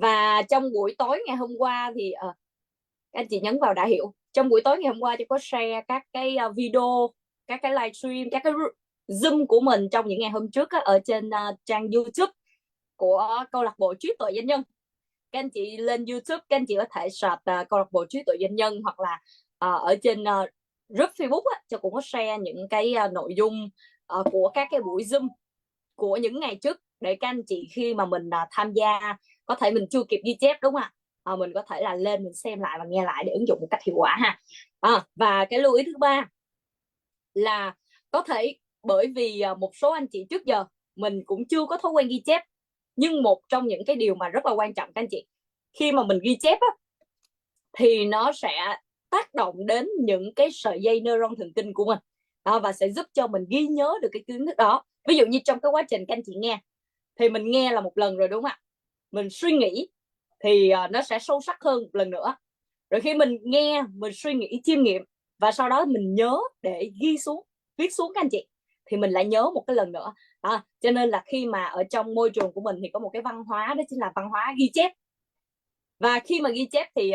Và trong buổi tối ngày hôm qua thì các anh chị nhấn vào đã hiểu. Trong buổi tối ngày hôm qua tôi có share các cái video, các cái livestream, các cái Zoom của mình trong những ngày hôm trước ở trên trang YouTube của câu lạc bộ trí tuệ doanh nhân. Các anh chị lên YouTube, các anh chị có thể search câu lạc bộ trí tuệ doanh nhân, hoặc là ở trên group Facebook cho cũng có share những cái nội dung của các cái buổi Zoom của những ngày trước, để các anh chị khi mà mình tham gia, có thể mình chưa kịp ghi chép, đúng không ạ, mình có thể là lên mình xem lại và nghe lại để ứng dụng một cách hiệu quả ha. Và cái lưu ý thứ ba là có thể bởi vì một số anh chị trước giờ mình cũng chưa có thói quen ghi chép, nhưng một trong những cái điều mà rất là quan trọng các anh chị, khi mà mình ghi chép thì nó sẽ tác động đến những cái sợi dây neuron thần kinh của mình và sẽ giúp cho mình ghi nhớ được cái kiến thức đó. Ví dụ như trong cái quá trình các anh chị nghe, thì mình nghe là một lần rồi, đúng không ạ, mình suy nghĩ thì nó sẽ sâu sắc hơn một lần nữa. Rồi khi mình nghe, mình suy nghĩ, chiêm nghiệm, và sau đó mình nhớ để ghi xuống, viết xuống các anh chị, thì mình lại nhớ một cái lần nữa. Cho nên là khi mà ở trong môi trường của mình thì có một cái văn hóa, đó chính là văn hóa ghi chép. Và khi mà ghi chép thì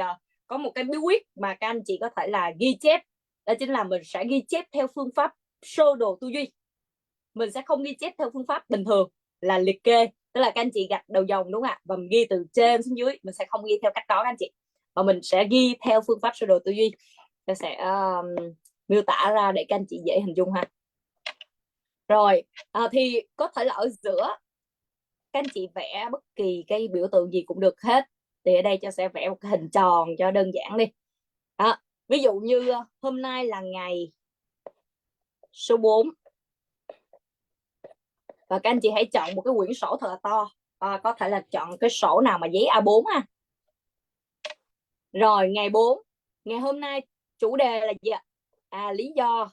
có một cái bí quyết mà các anh chị có thể là ghi chép, đó chính là mình sẽ ghi chép theo phương pháp sơ đồ tư duy. Mình sẽ không ghi chép theo phương pháp bình thường là liệt kê, tức là các anh chị gạch đầu dòng, đúng không ạ, và mình ghi từ trên xuống dưới. Mình sẽ không ghi theo cách đó các anh chị, mà mình sẽ ghi theo phương pháp sơ đồ tư duy. Tôi sẽ miêu tả ra để các anh chị dễ hình dung ha. Rồi thì có thể là ở giữa các anh chị vẽ bất kỳ cái biểu tượng gì cũng được hết. Thì ở đây cho sẽ vẽ một cái hình tròn cho đơn giản đi. Ví dụ như hôm nay là ngày số 4, và các anh chị hãy chọn một cái quyển sổ thật là to, có thể là chọn cái sổ nào mà giấy A4 ha. Rồi ngày 4, ngày hôm nay chủ đề là gì ạ? Lý do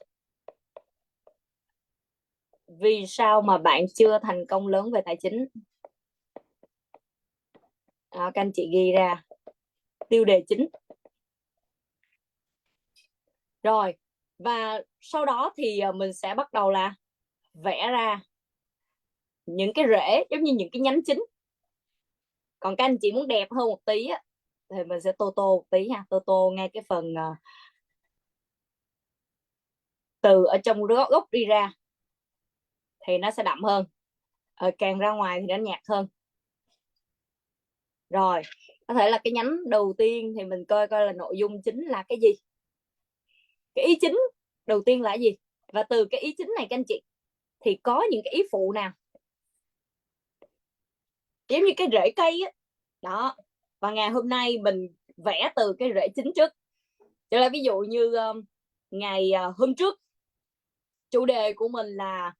vì sao mà bạn chưa thành công lớn về tài chính. Các anh chị ghi ra tiêu đề chính. Rồi, và sau đó thì mình sẽ bắt đầu là vẽ ra những cái rễ, giống như những cái nhánh chính. Còn các anh chị muốn đẹp hơn một tí thì mình sẽ tô tô một tí ha, tô tô ngay cái phần từ ở trong gốc đi ra thì nó sẽ đậm hơn, càng ra ngoài thì nó nhạt hơn. Rồi có thể là cái nhánh đầu tiên thì mình coi coi là nội dung chính là cái gì, cái ý chính đầu tiên là cái gì, và từ cái ý chính này các anh chị thì có những cái ý phụ nào, giống như cái rễ cây đó. Và ngày hôm nay mình vẽ từ cái rễ chính trước. Cho nên ví dụ như ngày hôm trước chủ đề của mình là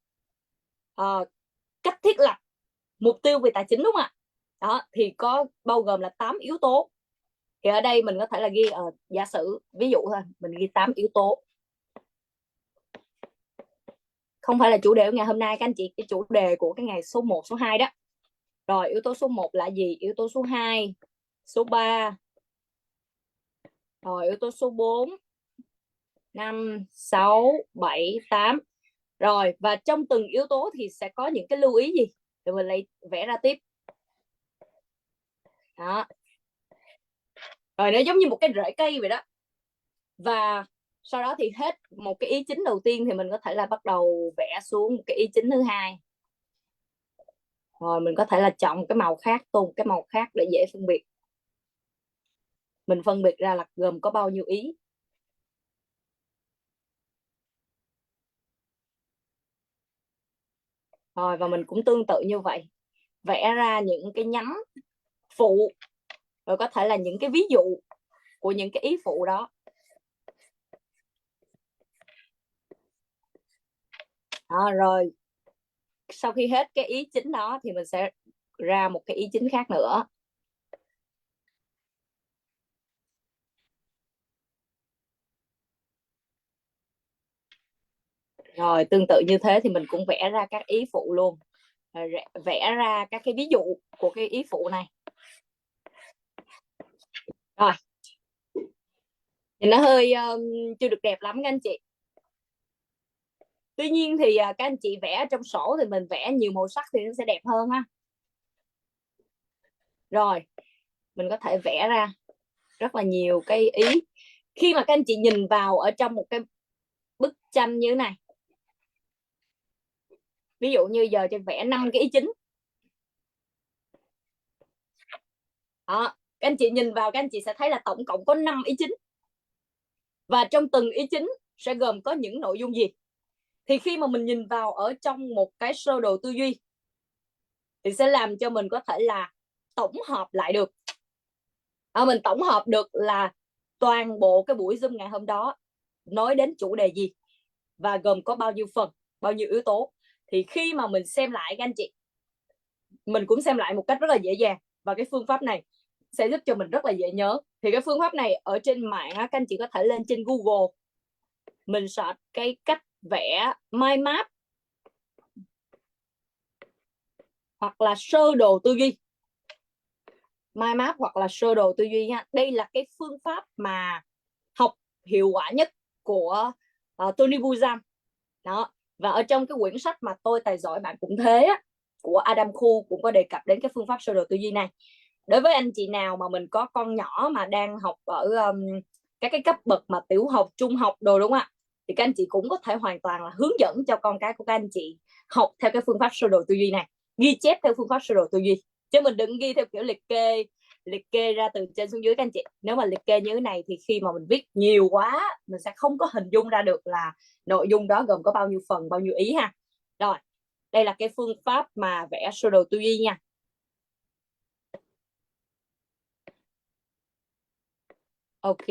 cách thiết lập mục tiêu về tài chính, đúng không ạ? Đó thì có bao gồm là 8 yếu tố. Thì ở đây mình có thể là ghi giả sử ví dụ thôi, mình ghi 8 yếu tố, không phải là chủ đề của ngày hôm nay các anh chị, cái chủ đề của cái ngày số 1, số 2 đó. Rồi yếu tố số 1 là gì, yếu tố số 2, số 3, rồi yếu tố số 4, 5, 6, 7, 8. Rồi và trong từng yếu tố thì sẽ có những cái lưu ý gì thì mình lại vẽ ra tiếp đó. Rồi nó giống như một cái rễ cây vậy đó. Và sau đó thì hết một cái ý chính đầu tiên thì mình có thể là bắt đầu vẽ xuống một cái ý chính thứ hai. Rồi mình có thể là chọn một cái màu khác, tô một cái màu khác để dễ phân biệt. Mình phân biệt ra là gồm có bao nhiêu ý. Rồi và mình cũng tương tự như vậy, vẽ ra những cái nhánh phụ, rồi có thể là những cái ví dụ của những cái ý phụ đó. Rồi sau khi hết cái ý chính đó thì mình sẽ ra một cái ý chính khác nữa. Rồi tương tự như thế thì mình cũng vẽ ra các ý phụ luôn, vẽ ra các cái ví dụ của cái ý phụ này. Rồi thì nó hơi chưa được đẹp lắm các anh chị. Tuy nhiên thì các anh chị vẽ trong sổ thì mình vẽ nhiều màu sắc thì nó sẽ đẹp hơn ha. Rồi mình có thể vẽ ra rất là nhiều cái ý. Khi mà các anh chị nhìn vào ở trong một cái bức tranh như thế này, ví dụ như giờ cho vẽ 5 cái ý chính đó, các anh chị nhìn vào các anh chị sẽ thấy là tổng cộng có 5 ý chính, và trong từng ý chính sẽ gồm có những nội dung gì. Thì khi mà mình nhìn vào ở trong một cái sơ đồ tư duy thì sẽ làm cho mình có thể là tổng hợp lại được, mình tổng hợp được là toàn bộ cái buổi Zoom ngày hôm đó nói đến chủ đề gì và gồm có bao nhiêu phần, bao nhiêu yếu tố. Thì khi mà mình xem lại các anh chị, mình cũng xem lại một cách rất là dễ dàng, và cái phương pháp này sẽ giúp cho mình rất là dễ nhớ. Thì cái phương pháp này ở trên mạng các anh chị có thể lên trên Google, mình search cái cách vẽ mind map hoặc là sơ đồ tư duy, mind map hoặc là sơ đồ tư duy nha. Đây là cái phương pháp mà học hiệu quả nhất của Tony Buzan đó. Và ở trong cái quyển sách mà Tôi Tài Giỏi Bạn Cũng Thế á, của Adam Khu cũng có đề cập đến cái phương pháp sơ đồ tư duy này. Đối với anh chị nào mà mình có con nhỏ mà đang học ở các cái cấp bậc mà tiểu học, trung học đồ, đúng không ạ, thì các anh chị cũng có thể hoàn toàn là hướng dẫn cho con cái của các anh chị học theo cái phương pháp sơ đồ tư duy này, ghi chép theo phương pháp sơ đồ tư duy, chứ mình đừng ghi theo kiểu liệt kê ra từ trên xuống dưới các anh chị. Nếu mà liệt kê như thế này thì khi mà mình viết nhiều quá mình sẽ không có hình dung ra được là nội dung đó gồm có bao nhiêu phần, bao nhiêu ý ha. Rồi, đây là cái phương pháp mà vẽ sơ đồ tư duy nha. Ok.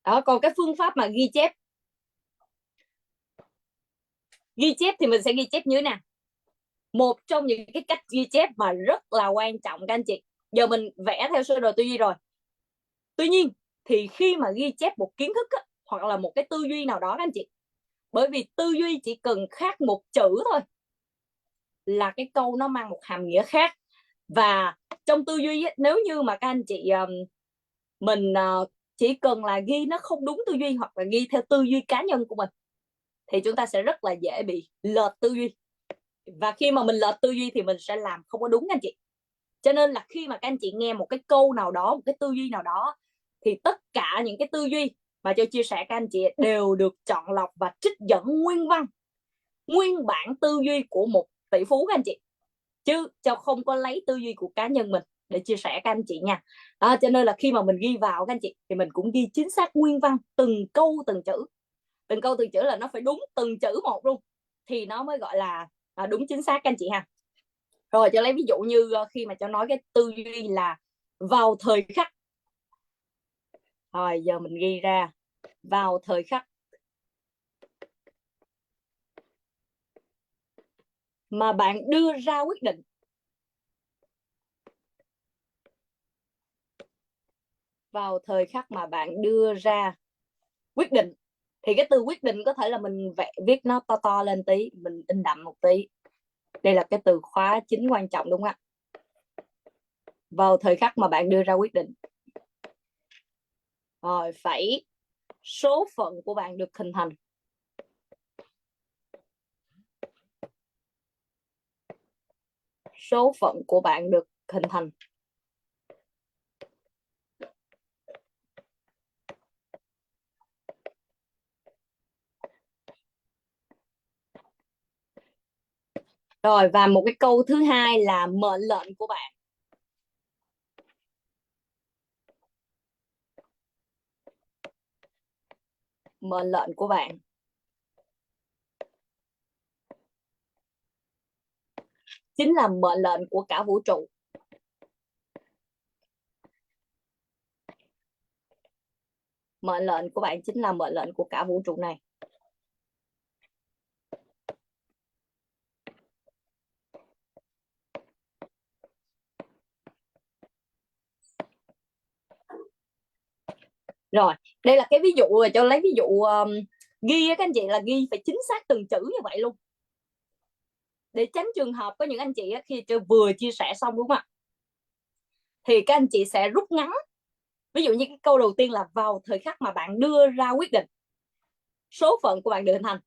Đó, còn cái phương pháp mà ghi chép thì mình sẽ ghi chép như thế nào. Một trong những cái cách ghi chép mà rất là quan trọng các anh chị, giờ mình vẽ theo sơ đồ tư duy rồi, tuy nhiên thì khi mà ghi chép một kiến thức á, hoặc là một cái tư duy nào đó các anh chị, bởi vì tư duy chỉ cần khác một chữ thôi là cái câu nó mang một hàm nghĩa khác. Và trong tư duy á, nếu như mà các anh chị mình chỉ cần là ghi nó không đúng tư duy hoặc là ghi theo tư duy cá nhân của mình thì chúng ta sẽ rất là dễ bị lệch tư duy, và khi mà mình lệch tư duy thì mình sẽ làm không có đúng anh chị. Cho nên là khi mà các anh chị nghe một cái câu nào đó, một cái tư duy nào đó, thì tất cả những cái tư duy mà cho chia sẻ các anh chị đều được chọn lọc và trích dẫn nguyên văn, nguyên bản tư duy của một tỷ phú các anh chị, chứ cho không có lấy tư duy của cá nhân mình để chia sẻ các anh chị nha. Cho nên là khi mà mình ghi vào các anh chị thì mình cũng ghi chính xác nguyên văn, từng câu từng chữ, từng câu từng chữ là nó phải đúng từng chữ một luôn thì nó mới gọi là đúng chính xác các anh chị ha. Rồi cho lấy ví dụ như khi mà cho nói cái tư duy là vào thời khắc, rồi giờ mình ghi ra vào thời khắc mà bạn đưa ra quyết định, vào thời khắc mà bạn đưa ra quyết định, thì cái từ quyết định có thể là mình viết nó to to lên tí, mình in đậm một tí. Đây là cái từ khóa chính quan trọng đúng không ạ? Vào thời khắc mà bạn đưa ra quyết định, rồi phẩy số phận của bạn được hình thành. Số phận của bạn được hình thành. Rồi, và một cái câu thứ hai là mệnh lệnh của bạn. Mệnh lệnh của bạn chính là mệnh lệnh của cả vũ trụ. Mệnh lệnh của bạn chính là mệnh lệnh của cả vũ trụ này. Rồi, đây là cái ví dụ, cho lấy ví dụ ghi các anh chị là ghi phải chính xác từng chữ như vậy luôn, để tránh trường hợp có những anh chị khi vừa chia sẻ xong đúng không ạ, thì các anh chị sẽ rút ngắn. Ví dụ như cái câu đầu tiên là vào thời khắc mà bạn đưa ra quyết định, số phận của bạn được hình thành.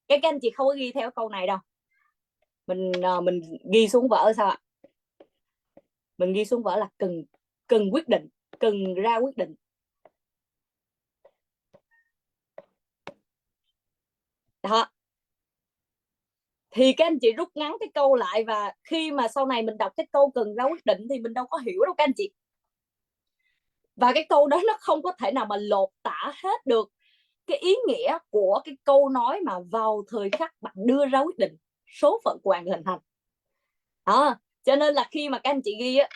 Các anh chị không có ghi theo câu này đâu, mình ghi xuống vở sao ạ? Mình ghi xuống vở là cần quyết định, cần ra quyết định. Đó. Thì các anh chị rút ngắn cái câu lại, và khi mà sau này mình đọc cái câu cần ra quyết định thì mình đâu có hiểu đâu các anh chị. Và cái câu đó nó không có thể nào mà lột tả hết được cái ý nghĩa của cái câu nói mà vào thời khắc bạn đưa ra quyết định, số phận của bạn hình thành. Đó. Cho nên là khi mà các anh chị ghi á,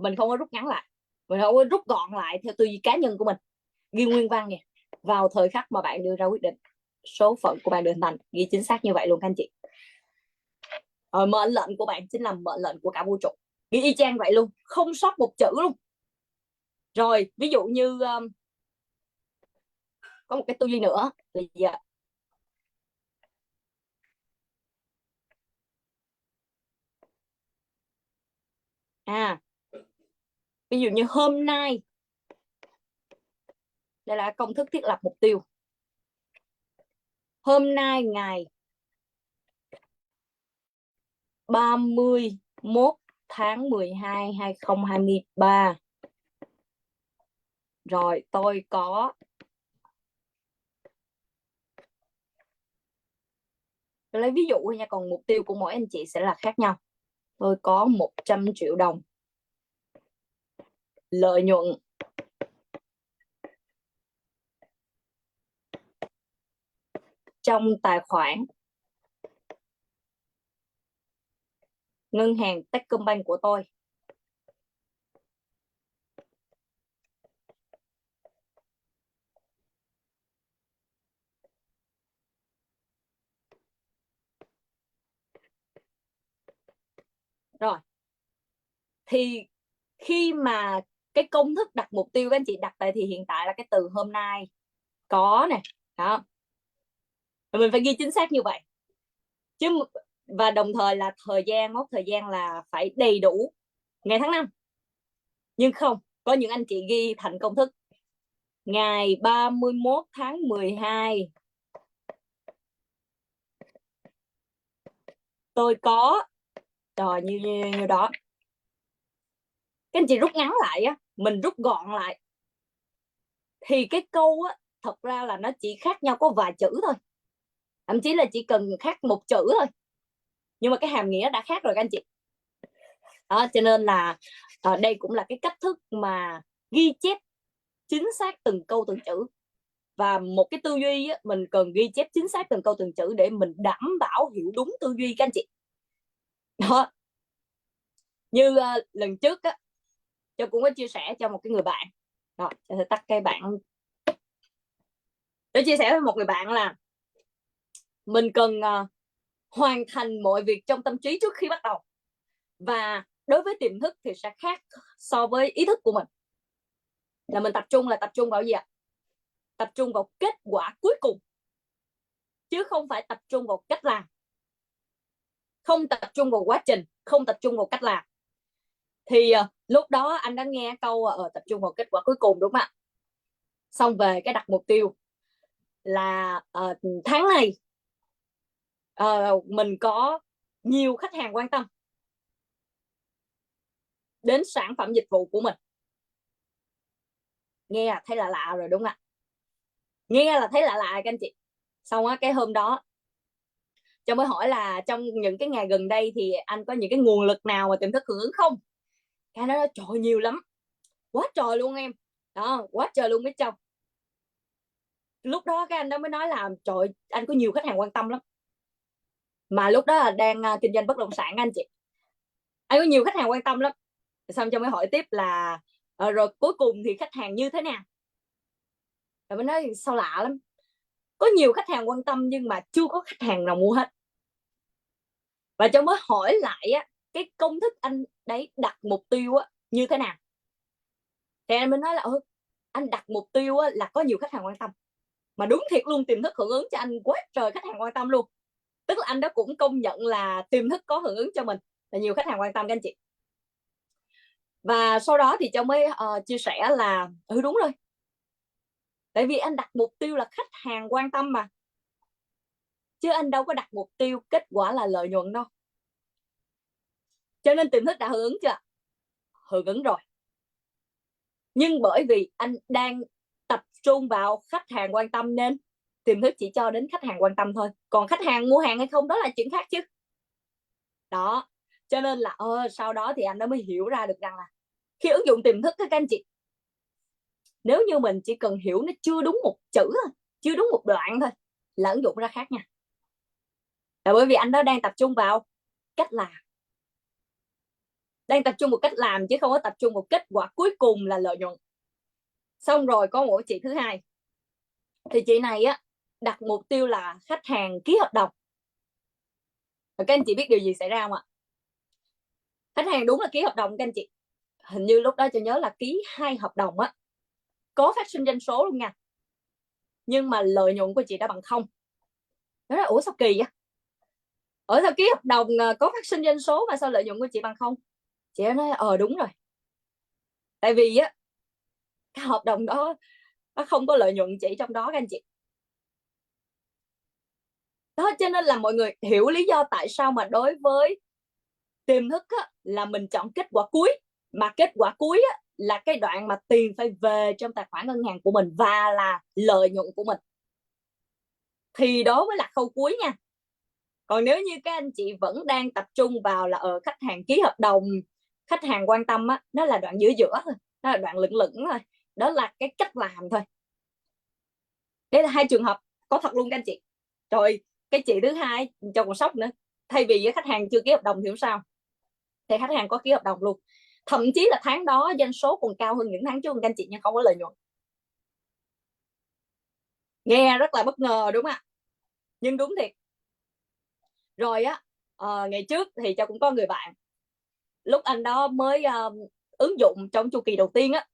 mình không có rút ngắn lại, mình không có rút gọn lại theo tư duy cá nhân của mình, ghi nguyên văn nè, vào thời khắc mà bạn đưa ra quyết định, số phận của bạn được hình thành, ghi chính xác như vậy luôn các anh chị. Mệnh lệnh của bạn chính là mệnh lệnh của cả vũ trụ, ghi y chang vậy luôn, không sót một chữ luôn. Rồi ví dụ như có một cái tư duy nữa là gì ạ? Ví dụ như hôm nay, đây là công thức thiết lập mục tiêu. Hôm nay ngày 31 tháng 12 2023, rồi tôi có, tôi lấy ví dụ nha, còn mục tiêu của mỗi anh chị sẽ là khác nhau. Tôi có 100 triệu đồng lợi nhuận trong tài khoản ngân hàng Techcombank của tôi. Rồi thì khi mà cái công thức đặt mục tiêu các anh chị đặt tại, thì hiện tại là cái từ hôm nay có nè, đó, mình phải ghi chính xác như vậy chứ. Và đồng thời là thời gian, mốc thời gian là phải đầy đủ ngày tháng năm. Nhưng không, có những anh chị ghi thành công thức ngày 31 tháng 12 tôi có, rồi như đó. Các anh chị rút ngắn lại á, mình rút gọn lại thì cái câu á, thật ra là nó chỉ khác nhau có vài chữ thôi, thậm chí là chỉ cần khác một chữ thôi, nhưng mà cái hàm nghĩa đã khác rồi các anh chị. Đó, cho nên là đây cũng là cái cách thức mà ghi chép chính xác từng câu từng chữ. Và một cái tư duy á, mình cần ghi chép chính xác từng câu từng chữ để mình đảm bảo hiểu đúng tư duy các anh chị. Đó. Như lần trước á, Châu cũng có chia sẻ cho một cái người bạn. Rồi, Châu sẽ tắt cái bạn. Tôi chia sẻ với một người bạn là mình cần hoàn thành mọi việc trong tâm trí trước khi bắt đầu. Và đối với tiềm thức thì sẽ khác so với ý thức của mình. Là mình tập trung vào gì ạ? Tập trung vào kết quả cuối cùng, chứ không phải tập trung vào cách làm. Không tập trung vào quá trình, không tập trung vào cách làm. Thì lúc đó anh đã nghe câu tập trung vào kết quả cuối cùng, đúng không ạ? Xong về cái đặt mục tiêu là tháng này mình có nhiều khách hàng quan tâm đến sản phẩm dịch vụ của mình. Nghe thấy là lạ rồi đúng không ạ? Nghe là thấy lạ lạ các anh chị. Xong á, cái hôm đó Châu mới hỏi là trong những cái ngày gần đây thì anh có những cái nguồn lực nào mà tiềm thức hưởng ứng không? Cái đó trời nhiều lắm, quá trời luôn em. Đó, quá trời luôn với Châu. Lúc đó cái anh đó mới nói là trời, anh có nhiều khách hàng quan tâm lắm. Mà lúc đó là đang kinh doanh bất động sản anh chị. Anh có nhiều khách hàng quan tâm lắm. Xong Châu mới hỏi tiếp là rồi cuối cùng thì khách hàng như thế nào? Rồi mới nói sao lạ lắm, có nhiều khách hàng quan tâm nhưng mà chưa có khách hàng nào mua hết. Và Châu mới hỏi lại á, cái công thức anh đấy đặt mục tiêu á như thế nào? Thì anh mới nói là anh đặt mục tiêu á, là có nhiều khách hàng quan tâm. Mà đúng thiệt luôn, tiềm thức hưởng ứng cho anh quá trời khách hàng quan tâm luôn. Tức là anh đó cũng công nhận là tiềm thức có hưởng ứng cho mình là nhiều khách hàng quan tâm các anh chị. Và sau đó thì Châu mới chia sẻ là đúng rồi, tại vì anh đặt mục tiêu là khách hàng quan tâm mà, chứ anh đâu có đặt mục tiêu kết quả là lợi nhuận đâu. Cho nên tiềm thức đã hưởng ứng chưa? hưởng ứng rồi. Nhưng bởi vì anh đang tập trung vào khách hàng quan tâm nên tiềm thức chỉ cho đến khách hàng quan tâm thôi, còn khách hàng mua hàng hay không đó là chuyện khác chứ. Đó, cho nên là sau đó thì anh đã mới hiểu ra được rằng là khi ứng dụng tiềm thức các anh chị, nếu như mình chỉ cần hiểu nó chưa đúng một chữ thôi, chưa đúng một đoạn thôi là ứng dụng ra khác nha. Là bởi vì anh đó đang tập trung vào cách làm, đang tập trung một cách làm chứ không có tập trung một kết quả cuối cùng là lợi nhuận. Xong rồi có một chị thứ hai, thì chị này á đặt mục tiêu là khách hàng ký hợp đồng. Và các anh chị biết điều gì xảy ra không ạ? Khách hàng đúng là ký hợp đồng các anh chị, hình như lúc đó tôi nhớ là ký 2 hợp đồng á, có phát sinh doanh số luôn nha, nhưng mà lợi nhuận của chị đã bằng không. Đó là ủa sao kỳ vậy, ở sao ký hợp đồng có phát sinh doanh số mà sao lợi nhuận của chị bằng không? Chị nói đúng rồi, tại vì á cái hợp đồng đó nó không có lợi nhuận chị trong đó các anh chị. Đó, cho nên là mọi người hiểu lý do tại sao mà đối với tiềm thức á, là mình chọn kết quả cuối, mà kết quả cuối á, là cái đoạn mà tiền phải về trong tài khoản ngân hàng của mình và là lợi nhuận của mình. Thì đó mới là khâu cuối nha. Còn nếu như các anh chị vẫn đang tập trung vào là khách hàng ký hợp đồng, khách hàng quan tâm á, nó là đoạn giữa giữa thôi, nó là đoạn lửng lửng thôi, đó là cái cách làm thôi. Đây là 2 trường hợp có thật luôn các anh chị. Rồi cái chị thứ hai cho còn sốc nữa, thay vì khách hàng chưa ký hợp đồng thì không sao, thì khách hàng có ký hợp đồng luôn, thậm chí là tháng đó doanh số còn cao hơn những tháng trước các anh chị, nhưng không có lợi nhuận. Nghe rất là bất ngờ đúng không ạ? Nhưng đúng thiệt. Rồi á, ngày trước thì Châu cũng có người bạn, lúc anh đó mới ứng dụng trong chu kỳ đầu tiên á,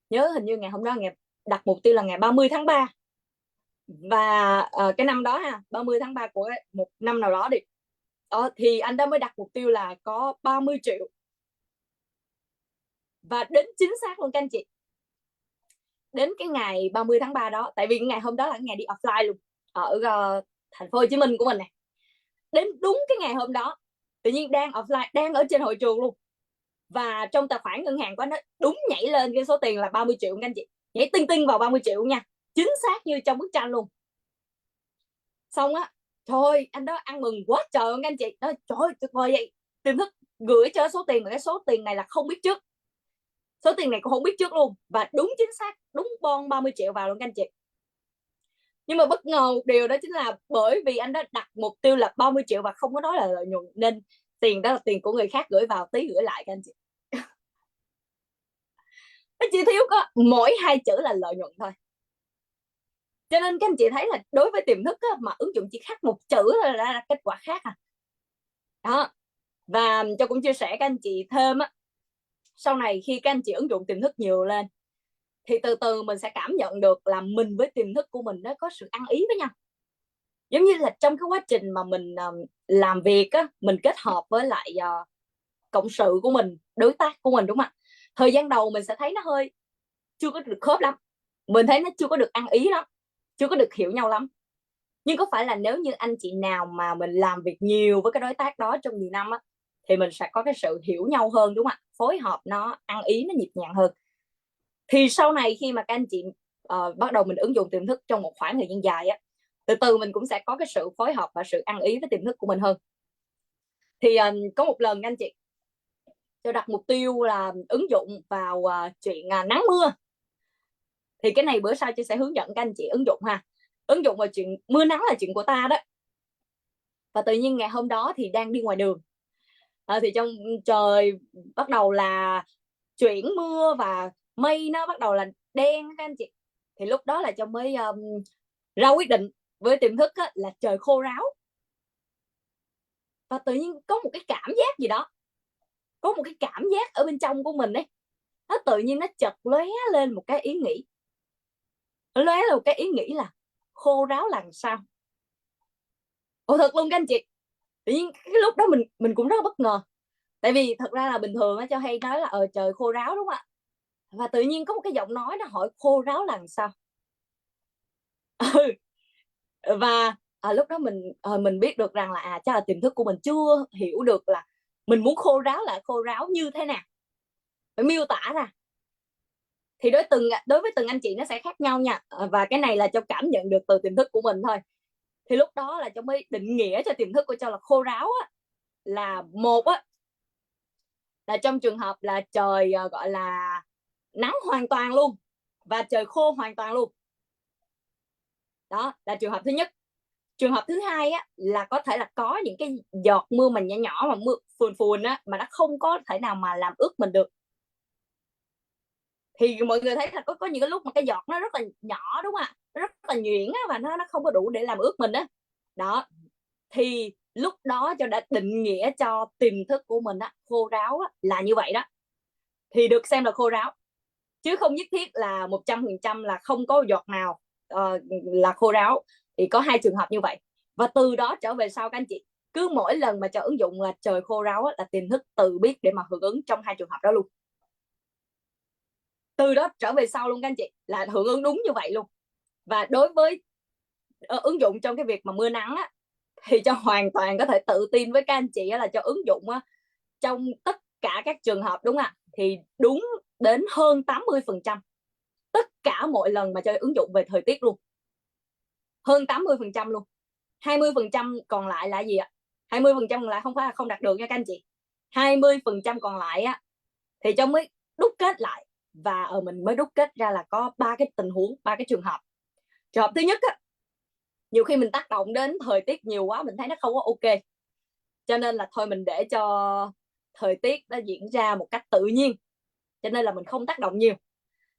nhớ hình như ngày hôm đó ngày đặt mục tiêu là ngày 30 tháng 3, và cái năm đó 30 tháng 3 của một năm nào đó đi, thì anh đã mới đặt mục tiêu là có 30 triệu. Và đến chính xác luôn các anh chị, đến cái ngày 30 tháng 3 đó, tại vì ngày hôm đó là ngày đi offline luôn ở thành phố Hồ Chí Minh của mình này, đến đúng cái ngày hôm đó tự nhiên đang offline, đang ở trên hội trường luôn, và trong tài khoản ngân hàng của nó đúng nhảy lên cái số tiền là 30 triệu các anh chị, nhảy tinh tinh vào 30 triệu nha, chính xác như trong bức tranh luôn. Xong á, trời anh đó ăn mừng quá trời các anh chị, nói trời ơi tuyệt vời vậy, tiềm thức gửi cho số tiền, mà cái số tiền này là không biết trước, số tiền này cũng không biết trước luôn, và đúng chính xác đúng bon 30 triệu vào luôn các anh chị. Nhưng mà bất ngờ một điều đó chính là bởi vì anh đã đặt mục tiêu là 30 triệu và không có nói là lợi nhuận, nên tiền đó là tiền của người khác gửi vào, tí gửi lại các anh chị. Nó chỉ thiếu có mỗi 2 chữ là lợi nhuận thôi. Cho nên các anh chị thấy là đối với tiềm thức á, mà ứng dụng chỉ khác một chữ là ra kết quả khác đó. Và Châu cũng chia sẻ các anh chị thêm á, sau này khi các anh chị ứng dụng tiềm thức nhiều lên thì từ từ mình sẽ cảm nhận được là mình với tiềm thức của mình nó có sự ăn ý với nhau. Giống như là trong cái quá trình mà mình làm việc á, mình kết hợp với lại cộng sự của mình, đối tác của mình, đúng không ạ? Thời gian đầu mình sẽ thấy nó hơi chưa có được khớp lắm, mình thấy nó chưa có được ăn ý lắm, chưa có được hiểu nhau lắm. Nhưng có phải là nếu như anh chị nào mà mình làm việc nhiều với cái đối tác đó trong nhiều năm á, thì mình sẽ có cái sự hiểu nhau hơn, đúng không ạ? Phối hợp nó ăn ý, nó nhịp nhàng hơn. Thì sau này khi mà các anh chị bắt đầu mình ứng dụng tiềm thức trong một khoảng thời gian dài á, từ từ mình cũng sẽ có cái sự phối hợp và sự ăn ý với tiềm thức của mình hơn. Thì có một lần anh chị, tôi đặt mục tiêu là ứng dụng vào chuyện nắng mưa, thì cái này bữa sau tôi sẽ hướng dẫn các anh chị ứng dụng ứng dụng vào chuyện mưa nắng là chuyện của ta đó. Và tự nhiên ngày hôm đó thì đang đi ngoài đường, thì trong trời bắt đầu là chuyển mưa và mây nó bắt đầu là đen các anh chị. Thì lúc đó là Trong mới ra quyết định với tiềm thức á, là trời khô ráo. Và tự nhiên có một cái cảm giác gì đó, có một cái cảm giác ở bên trong của mình ấy, nó tự nhiên nó chợt lóe lên một cái ý nghĩ, lóe lên một cái ý nghĩ là khô ráo là sao. Thật luôn các anh chị, tự nhiên cái lúc đó mình cũng rất bất ngờ, tại vì thật ra là bình thường á Cho hay nói là trời khô ráo, đúng không ạ? Và tự nhiên có một cái giọng nói nó hỏi khô ráo là sao. Và lúc đó mình biết được rằng là chắc là tiềm thức của mình chưa hiểu được là mình muốn khô ráo là khô ráo như thế nào. phải miêu tả ra. Thì đối với từng anh chị nó sẽ khác nhau nha. Và cái này là Châu cảm nhận được từ tiềm thức của mình thôi. Thì lúc đó là Châu mới định nghĩa cho tiềm thức của Châu là khô ráo á, là một á, là trong trường hợp là trời gọi là nắng hoàn toàn luôn và trời khô hoàn toàn luôn. Đó là trường hợp thứ nhất. Trường hợp thứ hai á, là có thể là có những cái giọt mưa mà nhỏ nhỏ mà mưa phùn phùn á, mà nó không có thể nào mà làm ướt mình được. Thì mọi người thấy là có những cái lúc mà cái giọt nó rất là nhỏ, đúng không ạ, nó rất là nhuyễn á, và nó không có đủ để làm ướt mình á. Đó thì lúc đó Cho đã định nghĩa cho tiềm thức của mình á, khô ráo á, là như vậy đó, thì được xem là khô ráo, chứ không nhất thiết là 100% là không có giọt nào là khô ráo. Thì có hai trường hợp như vậy. Và từ đó trở về sau các anh chị, cứ mỗi lần mà cho ứng dụng là trời khô ráo á, là tiềm thức tự biết để mà hưởng ứng trong hai trường hợp đó luôn. Từ đó trở về sau luôn các anh chị, là hưởng ứng đúng như vậy luôn. Và đối với ứng dụng trong cái việc mà mưa nắng á, thì Cho hoàn toàn có thể tự tin với các anh chị là Cho ứng dụng á, trong tất cả các trường hợp, đúng không ạ, thì đúng đến hơn 80%, tất cả mọi lần mà Cho ứng dụng về thời tiết luôn, hơn 80% luôn. 20% còn lại là gì ạ? 20% còn lại không phải là không đạt được nha các anh chị. 20% còn lại á, thì Cho mới đúc kết lại, và mình mới đúc kết ra là có ba cái tình huống, ba cái trường hợp. Trường hợp thứ nhất á, nhiều khi mình tác động đến thời tiết nhiều quá, mình thấy nó không có ok, cho nên là thôi mình để cho thời tiết nó diễn ra một cách tự nhiên, cho nên là mình không tác động nhiều.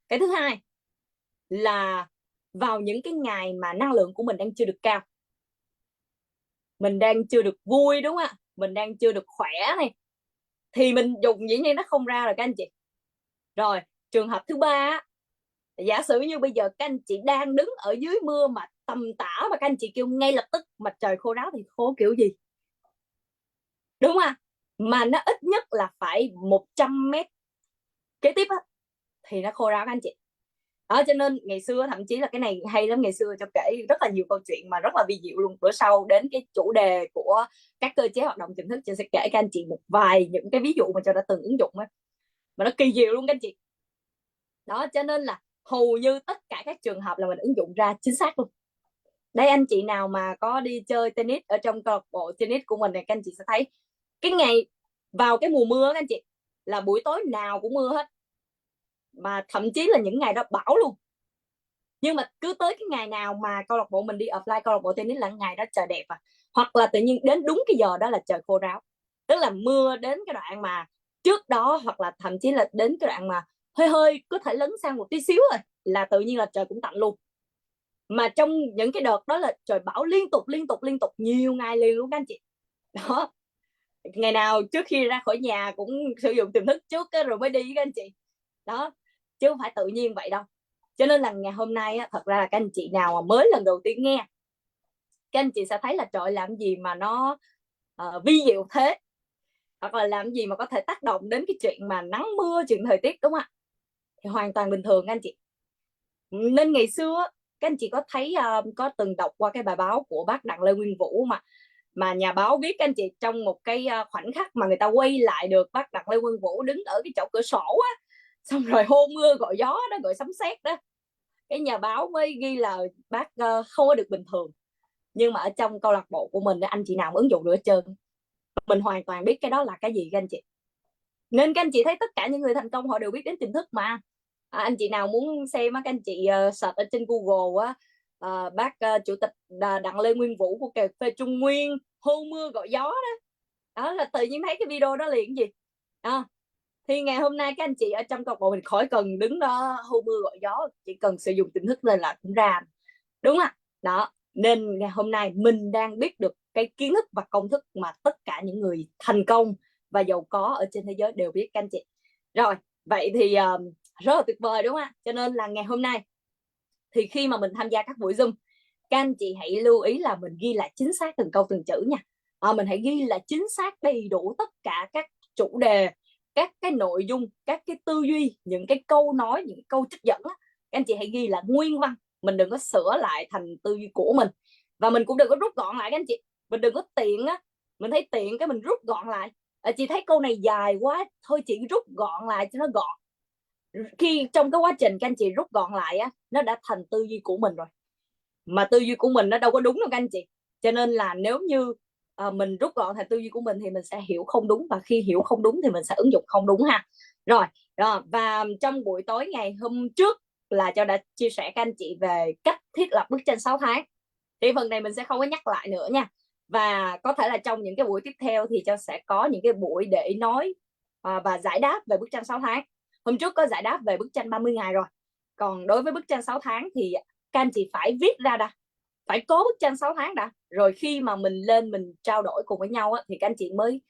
Cái thứ hai là vào những cái ngày mà năng lượng của mình đang chưa được cao, mình đang chưa được vui, đúng không ạ, mình đang chưa được khỏe này, thì mình dùng dĩ nhiên nó không ra rồi các anh chị. Rồi trường hợp thứ ba, giả sử như bây giờ các anh chị đang đứng ở dưới mưa mà tầm tã, mà các anh chị kêu ngay lập tức mà trời khô ráo thì khô kiểu gì, đúng không? Mà nó ít nhất là phải 100 mét kế tiếp á, thì nó khô ráo các anh chị. Đó, cho nên ngày xưa thậm chí là cái này hay lắm, ngày xưa Cho kể rất là nhiều câu chuyện mà rất là vi diệu luôn. Bữa sau đến cái chủ đề của các cơ chế hoạt động tiềm thức, Cho sẽ kể các anh chị một vài những cái ví dụ mà Cho đã từng ứng dụng ấy, mà nó kỳ diệu luôn các anh chị. Đó, cho nên là hầu như tất cả các trường hợp là mình ứng dụng ra chính xác luôn. Đây, anh chị nào mà có đi chơi tennis ở trong câu lạc bộ tennis của mình này, các anh chị sẽ thấy cái ngày vào cái mùa mưa các anh chị, là buổi tối nào cũng mưa hết, mà thậm chí là những ngày đó bão luôn. Nhưng mà cứ tới cái ngày nào mà câu lạc bộ mình đi apply câu lạc bộ tennis là ngày đó trời đẹp, hoặc là tự nhiên đến đúng cái giờ đó là trời khô ráo, tức là mưa đến cái đoạn mà trước đó, hoặc là thậm chí là đến cái đoạn mà hơi hơi có thể lấn sang một tí xíu rồi, là tự nhiên là trời cũng tạnh luôn. Mà trong những cái đợt đó là trời bão liên tục nhiều ngày liền luôn các anh chị. Đó, ngày nào trước khi ra khỏi nhà cũng sử dụng tiềm thức trước rồi mới đi các anh chị. Đó, chứ không phải tự nhiên vậy đâu. Cho nên là ngày hôm nay á, thật ra là các anh chị nào mà mới lần đầu tiên nghe, các anh chị sẽ thấy là trời làm gì mà nó vi diệu thế, hoặc là làm gì mà có thể tác động đến cái chuyện mà nắng mưa, chuyện thời tiết, đúng không ạ? Thì hoàn toàn bình thường các anh chị. Nên ngày xưa các anh chị có thấy có từng đọc qua cái bài báo của bác Đặng Lê Nguyên Vũ mà nhà báo viết các anh chị, trong một cái khoảnh khắc mà người ta quay lại được bác Đặng Lê Nguyên Vũ đứng ở cái chỗ cửa sổ á, xong rồi hô mưa gọi gió đó, gọi sấm sét đó, cái nhà báo mới ghi là bác không có được bình thường. Nhưng mà ở trong câu lạc bộ của mình anh chị nào ứng dụng được hết trơn, mình hoàn toàn biết cái đó là cái gì các anh chị. Nên các anh chị thấy tất cả những người thành công họ đều biết đến tiềm thức mà. Anh chị nào muốn xem các anh chị search ở trên Google á, bác chủ tịch Đặng Lê Nguyên Vũ của cà phê Trung Nguyên hô mưa gọi gió đó, đó là tự nhiên thấy cái video đó liền gì. Thì ngày hôm nay các anh chị ở trong câu lạc bộ mình khỏi cần đứng đó hô mưa gọi gió, chỉ cần sử dụng tiềm thức lên là cũng ra, đúng không? Đó, nên ngày hôm nay mình đang biết được cái kiến thức và công thức mà tất cả những người thành công và giàu có ở trên thế giới đều biết các anh chị. Rồi, vậy thì rất là tuyệt vời, đúng không ạ? Cho nên là ngày hôm nay thì khi mà mình tham gia các buổi Zoom, các anh chị hãy lưu ý là mình ghi lại chính xác từng câu từng chữ nha. Mình hãy ghi là chính xác đầy đủ tất cả các chủ đề, các cái nội dung, các cái tư duy, những cái câu nói, những câu trích dẫn á, các anh chị hãy ghi là nguyên văn, mình đừng có sửa lại thành tư duy của mình. Và mình cũng đừng có rút gọn lại các anh chị, mình đừng có tiện á, mình thấy tiện cái mình rút gọn lại, Chị thấy câu này dài quá, thôi chị rút gọn lại cho nó gọn. Khi trong cái quá trình các anh chị rút gọn lại á, nó đã thành tư duy của mình rồi, mà tư duy của mình nó đâu có đúng đâu các anh chị. Cho nên là nếu như mình rút gọn thành tư duy của mình thì mình sẽ hiểu không đúng, và khi hiểu không đúng thì mình sẽ ứng dụng không đúng ha. Rồi, và trong buổi tối ngày hôm trước là Châu đã chia sẻ các anh chị về cách thiết lập bức tranh 6 tháng, thì phần này mình sẽ không có nhắc lại nữa nha. Và có thể là trong những cái buổi tiếp theo thì Châu sẽ có những cái buổi để nói và giải đáp về bức tranh 6 tháng. Hôm trước có giải đáp về bức tranh 30 ngày rồi, còn đối với bức tranh 6 tháng thì các anh chị phải viết ra đã, phải có bức tranh 6 tháng đã, rồi khi mà mình lên mình trao đổi cùng với nhau á, thì các anh chị mới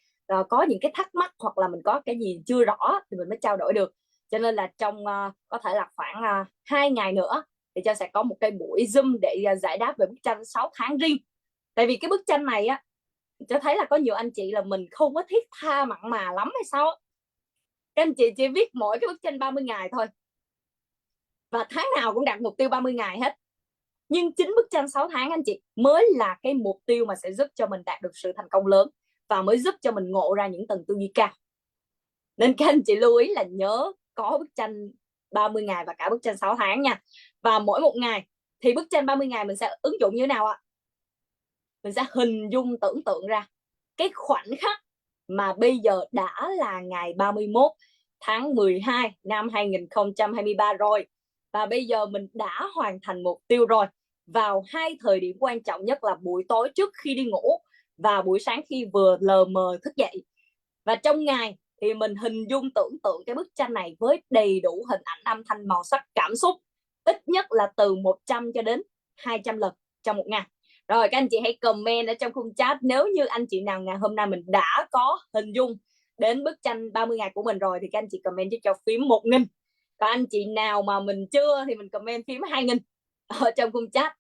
có những cái thắc mắc hoặc là mình có cái gì chưa rõ thì mình mới trao đổi được. Cho nên là trong có thể là khoảng 2 ngày nữa thì Châu sẽ có một cái buổi Zoom để giải đáp về bức tranh 6 tháng riêng. Tại vì cái bức tranh này á, Châu thấy là có nhiều anh chị là mình không có thiết tha mặn mà lắm hay sao. Các anh chị chỉ viết mỗi cái bức tranh 30 ngày thôi, và tháng nào cũng đạt mục tiêu 30 ngày hết. Nhưng chính bức tranh 6 tháng anh chị mới là cái mục tiêu mà sẽ giúp cho mình đạt được sự thành công lớn, và mới giúp cho mình ngộ ra những tầng tư duy cao. Nên các anh chị lưu ý là nhớ có bức tranh 30 ngày và cả bức tranh 6 tháng nha. Và mỗi một ngày thì bức tranh 30 ngày mình sẽ ứng dụng như thế nào ạ? Mình sẽ hình dung tưởng tượng ra cái khoảnh khắc mà bây giờ đã là ngày 31 tháng 12 năm 2023 rồi, và bây giờ mình đã hoàn thành mục tiêu rồi, vào hai thời điểm quan trọng nhất là buổi tối trước khi đi ngủ và buổi sáng khi vừa lờ mờ thức dậy. Và trong ngày thì mình hình dung tưởng tượng cái bức tranh này với đầy đủ hình ảnh, âm thanh, màu sắc, cảm xúc, ít nhất là từ 100 cho đến 200 lần trong một ngày. Rồi các anh chị hãy comment ở trong khung chat nếu như anh chị nào ngày hôm nay mình đã có hình dung đến bức tranh 30 ngày của mình rồi thì các anh chị comment cho phím 1000. Còn anh chị nào mà mình chưa thì mình comment phím 2000 ở trong khung chat.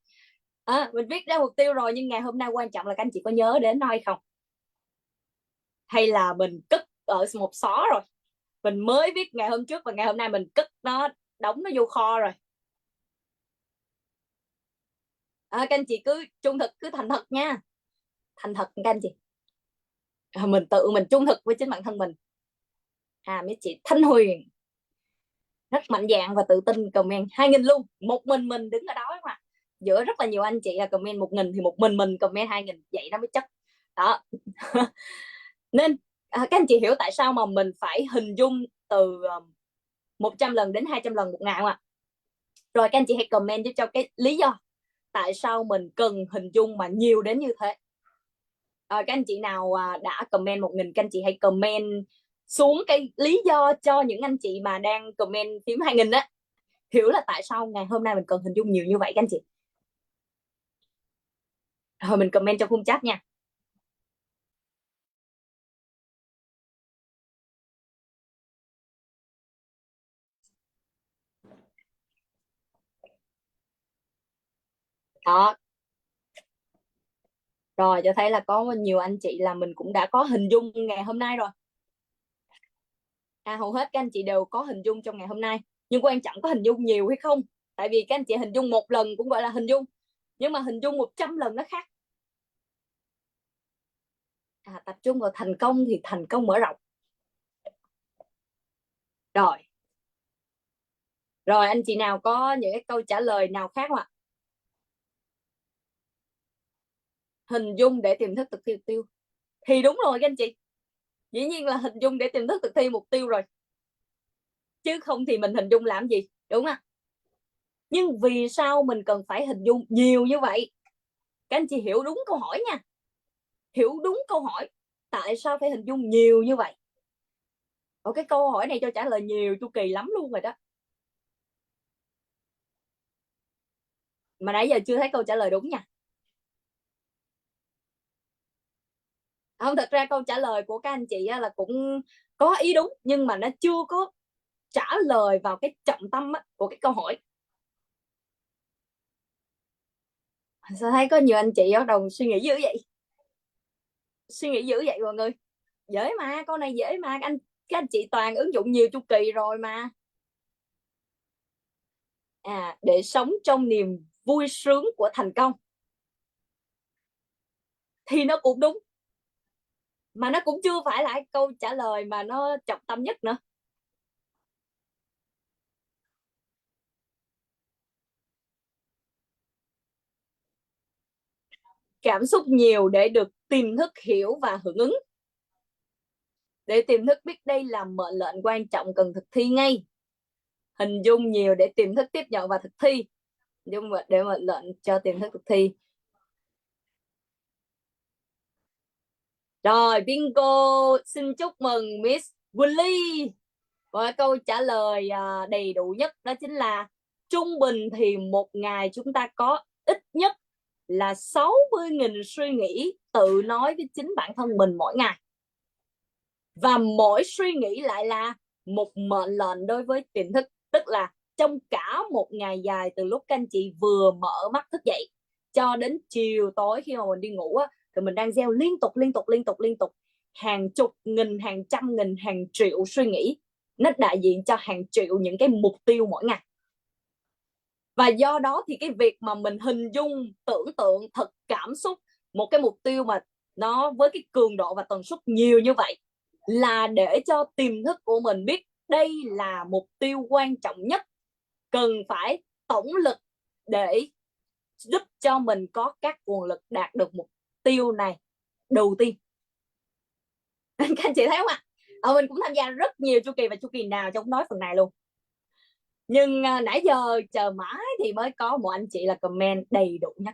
Mình viết ra mục tiêu rồi, nhưng ngày hôm nay quan trọng là các anh chị có nhớ đến nó hay không, hay là mình cất ở một xó rồi, mình mới viết ngày hôm trước và ngày hôm nay mình cất nó, đóng nó vô kho rồi. Các anh chị cứ trung thực, cứ thành thật nha, thành thật các anh chị. Mình tự mình trung thực với chính bản thân mình. Mấy chị Thanh Huyền rất mạnh dạn và tự tin comment 2000 luôn, một mình đứng ở đó mà giữa rất là nhiều anh chị là comment 1000 thì một mình comment 2000, vậy nó mới chất đó. Nên các anh chị hiểu tại sao mà mình phải hình dung từ 100 lần đến 200 lần một ngày không ạ? Rồi các anh chị hãy comment cho cái lý do tại sao mình cần hình dung mà nhiều đến như thế. Các anh chị nào đã comment 1000, các anh chị hãy comment xuống cái lý do cho những anh chị mà đang comment phím 2000 á, hiểu là tại sao ngày hôm nay mình cần hình dung nhiều như vậy các anh chị. Rồi mình comment trong khung chat nha. Đó. Rồi cho thấy là có nhiều anh chị là mình cũng đã có hình dung ngày hôm nay rồi. Hầu hết các anh chị đều có hình dung trong ngày hôm nay, nhưng quan trọng có hình dung nhiều hay không. Tại vì các anh chị hình dung một lần cũng gọi là hình dung, nhưng mà hình dung 100 lần nó khác. Tập trung vào thành công thì thành công mở rộng. Rồi anh chị nào có những cái câu trả lời nào khác không ạ? Hình dung để tiềm thức thực thi mục tiêu thì đúng rồi các anh chị, dĩ nhiên là hình dung để tiềm thức thực thi mục tiêu rồi, chứ không thì mình hình dung làm gì, đúng không? Nhưng vì sao mình cần phải hình dung nhiều như vậy? Các anh chị hiểu đúng câu hỏi nha, hiểu đúng câu hỏi tại sao phải hình dung nhiều như vậy. Cái câu hỏi này cho trả lời nhiều chu kỳ lắm luôn rồi đó, mà nãy giờ chưa thấy câu trả lời đúng nha. Không, thật ra câu trả lời của các anh chị là cũng có ý đúng, nhưng mà nó chưa có trả lời vào cái trọng tâm của cái câu hỏi. Sao thấy có nhiều anh chị bắt đầu suy nghĩ dữ vậy, suy nghĩ dữ vậy mọi người? Dễ mà, câu này dễ mà, các anh chị toàn ứng dụng nhiều chu kỳ rồi mà. Để sống trong niềm vui sướng của thành công thì nó cũng đúng, mà nó cũng chưa phải là câu trả lời mà nó trọng tâm nhất nữa. Cảm xúc nhiều để được tiềm thức hiểu và hưởng ứng. Để tiềm thức biết đây là mệnh lệnh quan trọng cần thực thi ngay. Hình dung nhiều để tiềm thức tiếp nhận và thực thi. Nhưng mà để mệnh lệnh cho tiềm thức thực thi. Rồi, bingo, xin chúc mừng Miss Willy. Và câu trả lời đầy đủ nhất đó chính là trung bình thì một ngày chúng ta có ít nhất là 60.000 suy nghĩ tự nói với chính bản thân mình mỗi ngày. Và mỗi suy nghĩ lại là một mệnh lệnh đối với tiềm thức. Tức là trong cả một ngày dài, từ lúc các anh chị vừa mở mắt thức dậy cho đến chiều tối khi mà mình đi ngủ á, thì mình đang gieo liên tục hàng chục nghìn, hàng trăm nghìn, hàng triệu suy nghĩ. Nó đại diện cho hàng triệu những cái mục tiêu mỗi ngày. Và do đó thì cái việc mà mình hình dung, tưởng tượng, thật cảm xúc một cái mục tiêu mà nó với cái cường độ và tần suất nhiều như vậy là để cho tiềm thức của mình biết đây là mục tiêu quan trọng nhất, cần phải tổng lực để giúp cho mình có các nguồn lực đạt được mục tiêu này đầu tiên. Các anh chị thấy không ạ? Mình cũng tham gia rất nhiều chu kỳ và chu kỳ nào trong nói phần này luôn. Nhưng nãy giờ chờ mãi thì mới có một anh chị là comment đầy đủ nhất.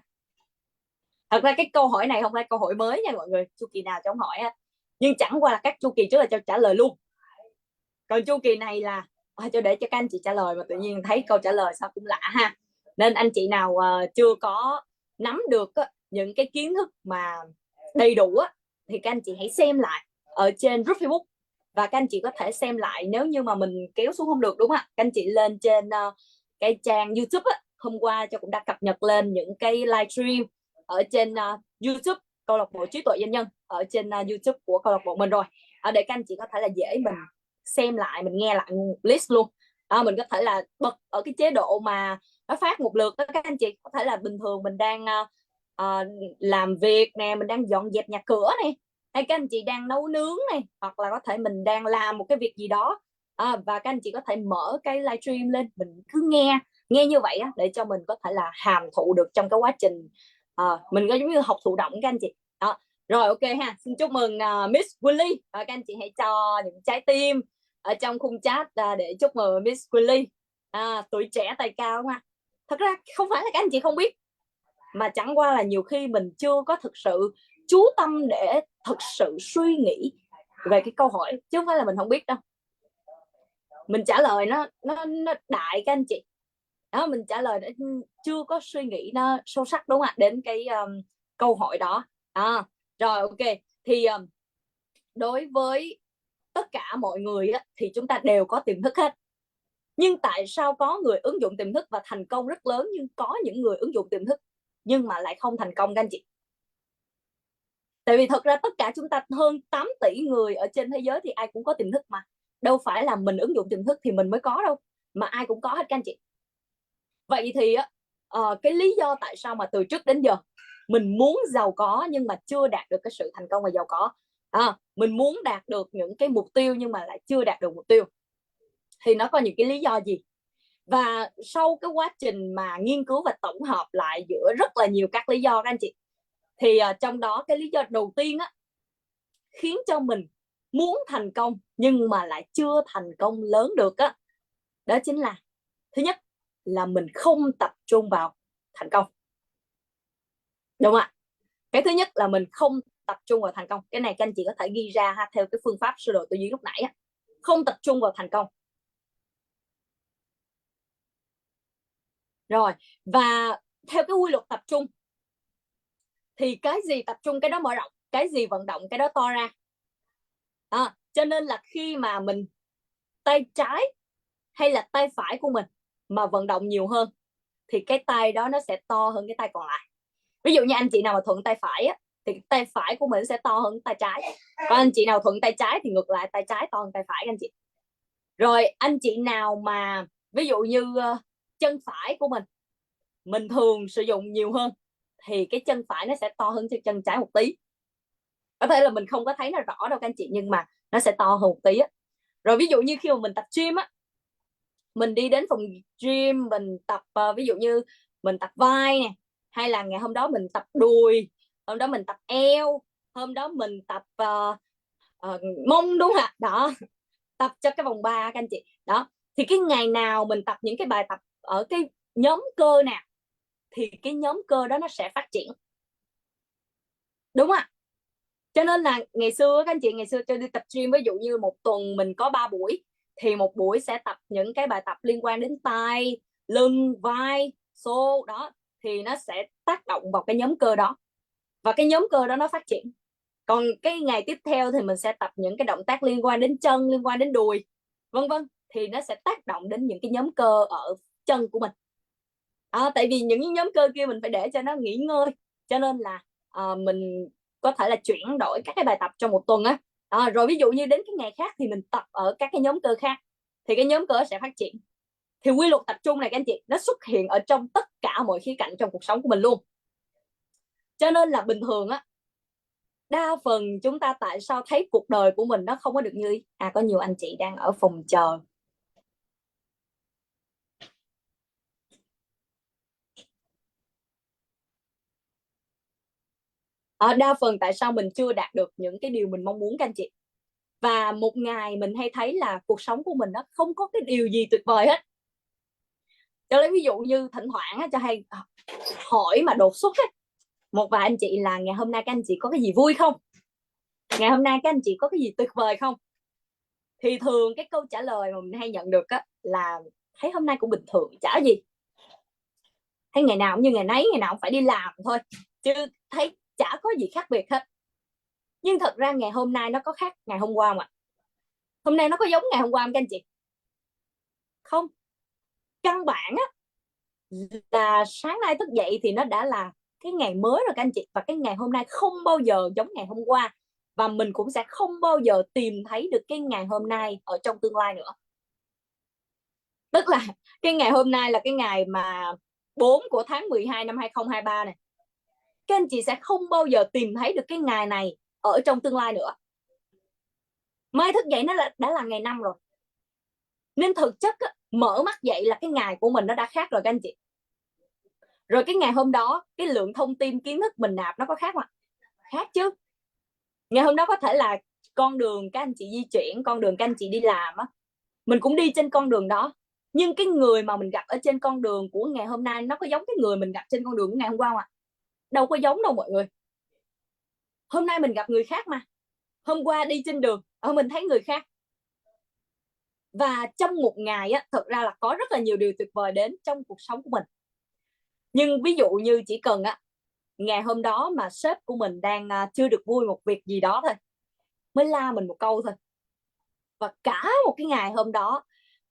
Thật ra cái câu hỏi này không phải câu hỏi mới nha mọi người, chu kỳ nào trong hỏi á, nhưng chẳng qua là các chu kỳ trước là cho trả lời luôn. Còn chu kỳ này là cho để cho các anh chị trả lời, mà tự nhiên thấy câu trả lời sao cũng lạ ha. Nên anh chị nào chưa có nắm được những cái kiến thức mà đầy đủ thì các anh chị hãy xem lại ở trên group Facebook. Và các anh chị có thể xem lại nếu như mà mình kéo xuống không được, đúng không ạ? Các anh chị lên trên cái trang YouTube hôm qua cho cũng đã cập nhật lên những cái livestream ở trên YouTube câu lạc bộ trí tuệ doanh nhân, ở trên YouTube của câu lạc bộ mình rồi, để các anh chị có thể là dễ mình xem lại, mình nghe lại list luôn. Mình có thể là bật ở cái chế độ mà nó phát một lượt đó. Các anh chị có thể là bình thường mình đang làm việc nè, mình đang dọn dẹp nhà cửa này, hay các anh chị đang nấu nướng này, hoặc là có thể mình đang làm một cái việc gì đó, và các anh chị có thể mở cái livestream lên, mình cứ nghe như vậy để cho mình có thể là hàm thụ được trong cái quá trình mình có giống như học thụ động các anh chị đó. Rồi, ok ha, xin chúc mừng Miss Willy. Các anh chị hãy cho những trái tim ở trong khung chat để chúc mừng Miss Willy, tuổi trẻ tài cao, đúng không? Thật ra không phải là các anh chị không biết, mà chẳng qua là nhiều khi mình chưa có thực sự chú tâm để thực sự suy nghĩ về cái câu hỏi, chứ không phải là mình không biết đâu. Mình trả lời nó đại các anh chị đó, mình trả lời chưa có suy nghĩ nó sâu sắc, đúng không ạ, đến cái câu hỏi đó. Rồi, ok, thì đối với tất cả mọi người thì chúng ta đều có tiềm thức hết. Nhưng tại sao có người ứng dụng tiềm thức và thành công rất lớn, nhưng có những người ứng dụng tiềm thức nhưng mà lại không thành công các anh chị? Tại vì thật ra tất cả chúng ta hơn 8 tỷ người ở trên thế giới thì ai cũng có tiềm thức mà. Đâu phải là mình ứng dụng tiềm thức thì mình mới có đâu, mà ai cũng có hết các anh chị. Vậy thì cái lý do tại sao mà từ trước đến giờ mình muốn giàu có nhưng mà chưa đạt được cái sự thành công và giàu có, mình muốn đạt được những cái mục tiêu nhưng mà lại chưa đạt được mục tiêu, thì nó có những cái lý do gì? Và sau cái quá trình mà nghiên cứu và tổng hợp lại giữa rất là nhiều các lý do các anh chị, thì trong đó cái lý do đầu tiên khiến cho mình muốn thành công nhưng mà lại chưa thành công lớn được đó chính là, thứ nhất là mình không tập trung vào thành công, đúng không ạ? Cái thứ nhất là mình không tập trung vào thành công. Cái này các anh chị có thể ghi ra theo cái phương pháp sơ đồ tư duy lúc nãy không tập trung vào thành công. Rồi, và theo cái quy luật tập trung thì cái gì tập trung cái đó mở rộng, cái gì vận động cái đó to ra. Cho nên là khi mà mình tay trái hay là tay phải của mình mà vận động nhiều hơn thì cái tay đó nó sẽ to hơn cái tay còn lại. Ví dụ như anh chị nào mà thuận tay phải thì tay phải của mình sẽ to hơn tay trái, còn anh chị nào thuận tay trái thì ngược lại, tay trái to hơn tay phải anh chị. Rồi anh chị nào mà ví dụ như chân phải của mình thường sử dụng nhiều hơn thì cái chân phải nó sẽ to hơn chân trái một tí. Có thể là mình không có thấy nó rõ đâu các anh chị, nhưng mà nó sẽ to hơn một tí á. Rồi ví dụ như khi mà mình tập gym á, mình đi đến phòng gym mình tập ví dụ như mình tập vai nè, hay là ngày hôm đó mình tập đùi, hôm đó mình tập eo, hôm đó mình tập mông, đúng không ạ? Đó, tập cho cái vòng 3 các anh chị. Đó, thì cái ngày nào mình tập những cái bài tập ở cái nhóm cơ nào thì cái nhóm cơ đó nó sẽ phát triển, đúng không ạ? Cho nên là ngày xưa các anh chị, ngày xưa tôi đi tập gym, ví dụ như một tuần mình có 3 buổi, thì một buổi sẽ tập những cái bài tập liên quan đến tay, lưng, vai, xô đó, thì nó sẽ tác động vào cái nhóm cơ đó và cái nhóm cơ đó nó phát triển. Còn cái ngày tiếp theo thì mình sẽ tập những cái động tác liên quan đến chân, liên quan đến đùi, vân vân, thì nó sẽ tác động đến những cái nhóm cơ ở chân của mình. Tại vì những nhóm cơ kia mình phải để cho nó nghỉ ngơi, cho nên là mình có thể là chuyển đổi các cái bài tập trong một tuần á. Rồi ví dụ như đến cái ngày khác thì mình tập ở các cái nhóm cơ khác, thì cái nhóm cơ sẽ phát triển. Thì quy luật tập trung này các anh chị, nó xuất hiện ở trong tất cả mọi khía cạnh trong cuộc sống của mình luôn. Cho nên là bình thường á, đa phần chúng ta tại sao thấy cuộc đời của mình nó không có được như ý. Có nhiều anh chị đang ở phòng chờ. Đa phần tại sao mình chưa đạt được những cái điều mình mong muốn các anh chị. Và một ngày mình hay thấy là cuộc sống của mình nó không có cái điều gì tuyệt vời hết. Cho lấy ví dụ như thỉnh thoảng cho hay hỏi mà đột xuất ấy, một vài anh chị là ngày hôm nay các anh chị có cái gì vui không, ngày hôm nay các anh chị có cái gì tuyệt vời không, thì thường cái câu trả lời mà mình hay nhận được á là thấy hôm nay cũng bình thường, chả gì, thấy ngày nào cũng như ngày nấy, ngày nào cũng phải đi làm thôi, chứ thấy chả có gì khác biệt hết. Nhưng thật ra ngày hôm nay nó có khác ngày hôm qua mà. Hôm nay nó có giống ngày hôm qua không các anh chị? Không. Căn bản á là sáng nay thức dậy thì nó đã là cái ngày mới rồi các anh chị, và cái ngày hôm nay không bao giờ giống ngày hôm qua, và mình cũng sẽ không bao giờ tìm thấy được cái ngày hôm nay ở trong tương lai nữa. Tức là cái ngày hôm nay là cái ngày mà 4 của tháng 12 năm 2023 này, các anh chị sẽ không bao giờ tìm thấy được cái ngày này ở trong tương lai nữa. Mai thức dậy nó đã là ngày 5 rồi, nên thực chất á, mở mắt dậy là cái ngày của mình nó đã khác rồi các anh chị. Rồi cái ngày hôm đó cái lượng thông tin kiến thức mình nạp nó có khác không ạ? Khác chứ. Ngày hôm đó có thể là con đường các anh chị di chuyển, con đường các anh chị đi làm á, mình cũng đi trên con đường đó, nhưng cái người mà mình gặp ở trên con đường của ngày hôm nay nó có giống cái người mình gặp trên con đường của ngày hôm qua không ạ? Đâu có giống đâu mọi người. Hôm nay mình gặp người khác mà, hôm qua đi trên đường mình thấy người khác. Và trong một ngày á, thật ra là có rất là nhiều điều tuyệt vời đến trong cuộc sống của mình. Nhưng ví dụ như chỉ cần á, ngày hôm đó mà sếp của mình đang chưa được vui một việc gì đó thôi, mới la mình một câu thôi, và cả một cái ngày hôm đó,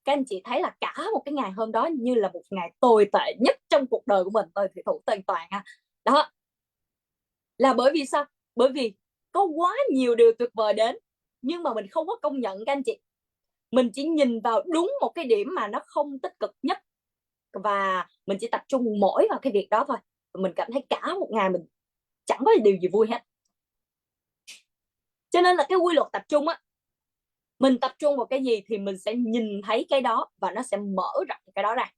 các anh chị thấy là cả một cái ngày hôm đó như là một ngày tồi tệ nhất trong cuộc đời của mình. Tôi thì thủ toàn toàn ha. Đó là bởi vì sao? Bởi vì có quá nhiều điều tuyệt vời đến, nhưng mà mình không có công nhận các anh chị. Mình chỉ nhìn vào đúng một cái điểm mà nó không tích cực nhất, và mình chỉ tập trung mỗi vào cái việc đó thôi, và mình cảm thấy cả một ngày mình chẳng có điều gì vui hết. Cho nên là cái quy luật tập trung á, mình tập trung vào cái gì thì mình sẽ nhìn thấy cái đó, và nó sẽ mở rộng cái đó ra.